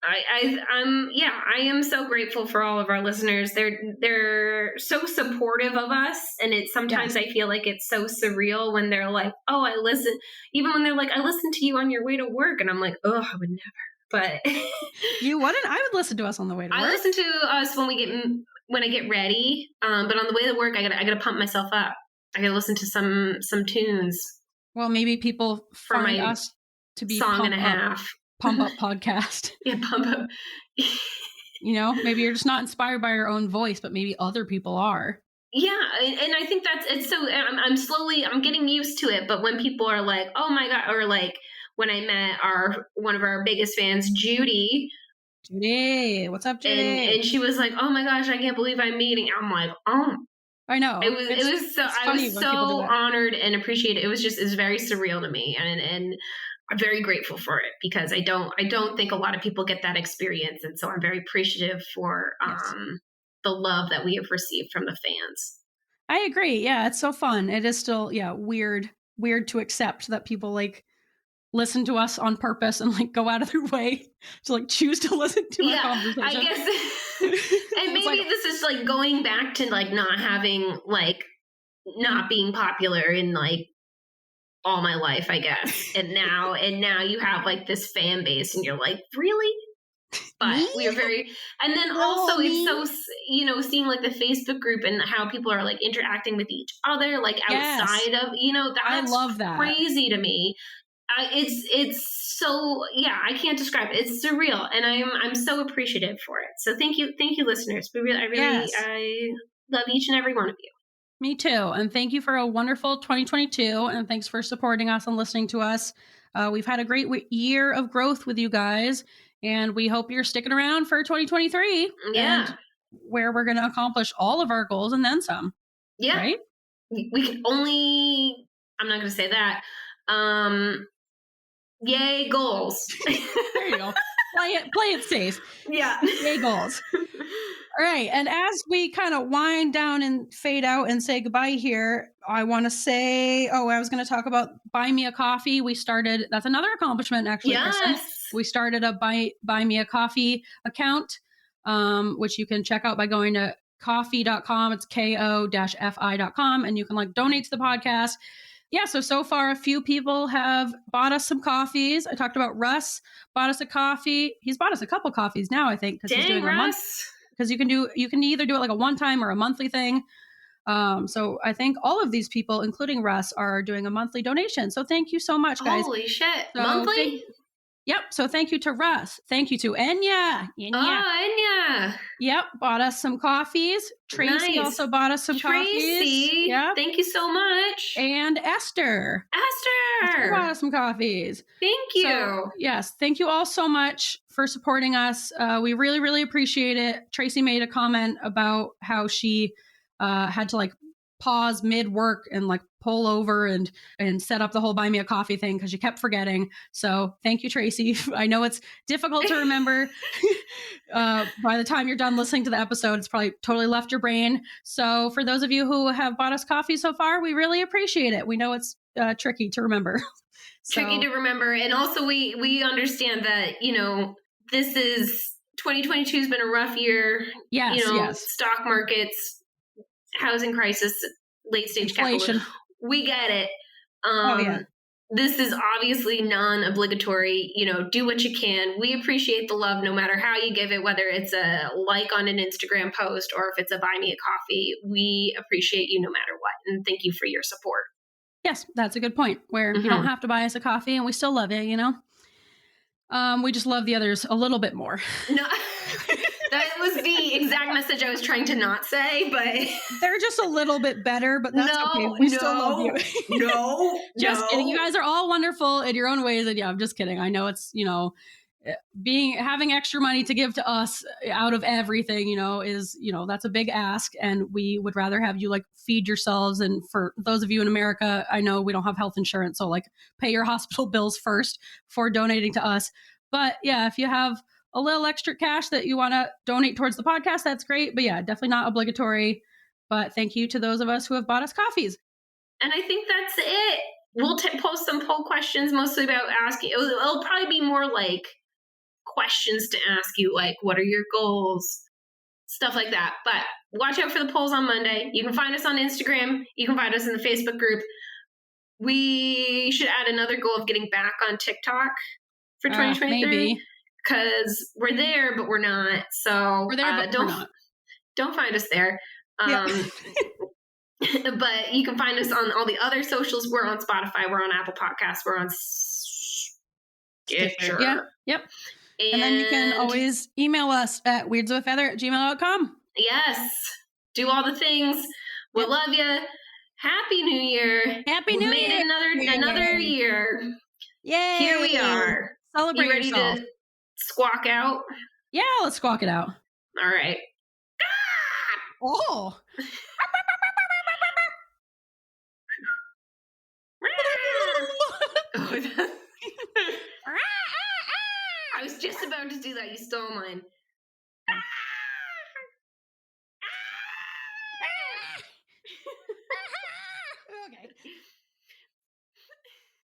Speaker 3: I am so grateful for all of our listeners. They're so supportive of us, and sometimes I feel like it's so surreal when they're like, "Oh, I listen." Even when they're like, "I listen to you on your way to work," and I'm like, "Oh, I would never." But
Speaker 1: you wouldn't? I would listen to us on the way to work.
Speaker 3: I listen to us when I get ready. But on the way to work, I gotta pump myself up. I gotta listen to some tunes.
Speaker 1: Well, maybe people find us to be
Speaker 3: song and a half.
Speaker 1: Pump up podcast.
Speaker 3: Yeah, pump up.
Speaker 1: You know, maybe you're just not inspired by your own voice, but maybe other people are.
Speaker 3: Yeah, and I think it's so. I'm getting used to it. But when people are like, "Oh my god," or like when I met one of our biggest fans, Judy.
Speaker 1: Judy, what's up, Judy?
Speaker 3: And she was like, "Oh my gosh, I can't believe I'm meeting." I'm like, "Oh."
Speaker 1: I know.
Speaker 3: I was so honored and appreciated. It was very surreal to me, and I'm very grateful for it because I don't think a lot of people get that experience, and so I'm very appreciative for the love that we have received from the fans.
Speaker 1: I agree. Yeah, it's so fun. It is still weird to accept that people like listen to us on purpose and like go out of their way to like choose to listen to our conversation.
Speaker 3: I guess. And maybe this is like going back to like not being popular in like all my life, I guess. And now you have like this fan base and you're like, really? But we are and then also it's so, you know, seeing like the Facebook group and how people are like interacting with each other, like outside of, you know,
Speaker 1: I love that.
Speaker 3: Crazy to me. It's so, I can't describe it. It's surreal. And I'm so appreciative for it. So thank you, listeners. I love each and every one of you.
Speaker 1: Me too. And thank you for a wonderful 2022. And thanks for supporting us and listening to us. We've had a great year of growth with you guys. And we hope you're sticking around for 2023.
Speaker 3: Yeah.
Speaker 1: And where we're going to accomplish all of our goals and then some.
Speaker 3: Yeah.
Speaker 1: Right?
Speaker 3: We can only, I'm not going to say that. Yay, goals.
Speaker 1: There you go. Play it safe.
Speaker 3: Yeah.
Speaker 1: Yay, goals. All right. And as we kind of wind down and fade out and say goodbye here, I want to say, I was going to talk about Buy Me a Coffee. That's another accomplishment, actually.
Speaker 3: Yes.
Speaker 1: Kristen. We started a Buy Me a Coffee account, which you can check out by going to ko-fi.com. It's ko-fi.com. And you can like donate to the podcast. Yeah, so far a few people have bought us some coffees. I talked about Russ bought us a coffee. He's bought us a couple coffees now, I think, because he's doing
Speaker 3: Russ.
Speaker 1: a month. Because you can either do it like a one-time or a monthly thing. So I think all of these people, including Russ, are doing a monthly donation. So thank you so much, guys.
Speaker 3: Holy shit! Monthly.
Speaker 1: Yep. So thank you to Russ. Thank you to Enya.
Speaker 3: Enya.
Speaker 1: Yep. Bought us some coffees. Tracy also bought us some coffees.
Speaker 3: Yeah. Thank you so much.
Speaker 1: And Esther bought us some coffees.
Speaker 3: Thank you.
Speaker 1: So, yes. Thank you all so much for supporting us. We really, really appreciate it. Tracy made a comment about how she had to like pause mid-work and like pull over and set up the whole Buy Me a Coffee thing because you kept forgetting. So thank you, Tracy. I know it's difficult to remember. By the time you're done listening to the episode, it's probably totally left your brain. So for those of you who have bought us coffee so far, we really appreciate it. We know it's tricky to remember.
Speaker 3: Tricky to remember. And also we understand that, this is 2022 has been a rough year.
Speaker 1: Yes, yes.
Speaker 3: Stock markets, housing crisis, late stage
Speaker 1: Inflation.
Speaker 3: capital. We get it.
Speaker 1: Yeah.
Speaker 3: This is obviously non-obligatory. Do what you can. We appreciate the love no matter how you give it, whether it's a like on an Instagram post or if it's a buy me a coffee. We appreciate you no matter what. And thank you for your support.
Speaker 1: Yes, that's a good point, where you don't have to buy us a coffee and we still love you, We just love the others a little bit more.
Speaker 3: No, that was the exact message I was trying to not say, but
Speaker 1: they're just a little bit better, but that's okay. We still love you. Just kidding. You guys are all wonderful in your own ways. And yeah, I'm just kidding. I know it's, having extra money to give to us out of everything, is, that's a big ask. And we would rather have you feed yourselves. And for those of you in America, I know we don't have health insurance. So pay your hospital bills first before donating to us. But yeah, if you have a little extra cash that you want to donate towards the podcast, that's great. But yeah, definitely not obligatory. But thank you to those of us who have bought us coffees.
Speaker 3: And I think that's it. We'll post some poll questions, mostly about asking. It'll probably be more questions to ask you, what are your goals, stuff like that. But watch out for the polls on Monday. You can find us on Instagram. You can find us in the Facebook group. We should add another goal of getting back on TikTok for 2023.
Speaker 1: Maybe.
Speaker 3: Because we're there, but we're not. So
Speaker 1: we're there, but
Speaker 3: don't find us there. But you can find us on all the other socials. We're on Spotify. We're on Apple Podcasts. We're on Stitcher.
Speaker 1: Yeah. Yep. And then you can always email us at weirdswithfeather@gmail.com.
Speaker 3: Yes. Do all the things. We love you. Happy New Year.
Speaker 1: Happy New Year.
Speaker 3: Made it another year.
Speaker 1: Yay.
Speaker 3: Here we are.
Speaker 1: Celebrate
Speaker 3: you ready
Speaker 1: yourself.
Speaker 3: To squawk out?
Speaker 1: Yeah, let's squawk it out.
Speaker 3: All right.
Speaker 1: Oh.
Speaker 3: I was just about to do that. You stole mine.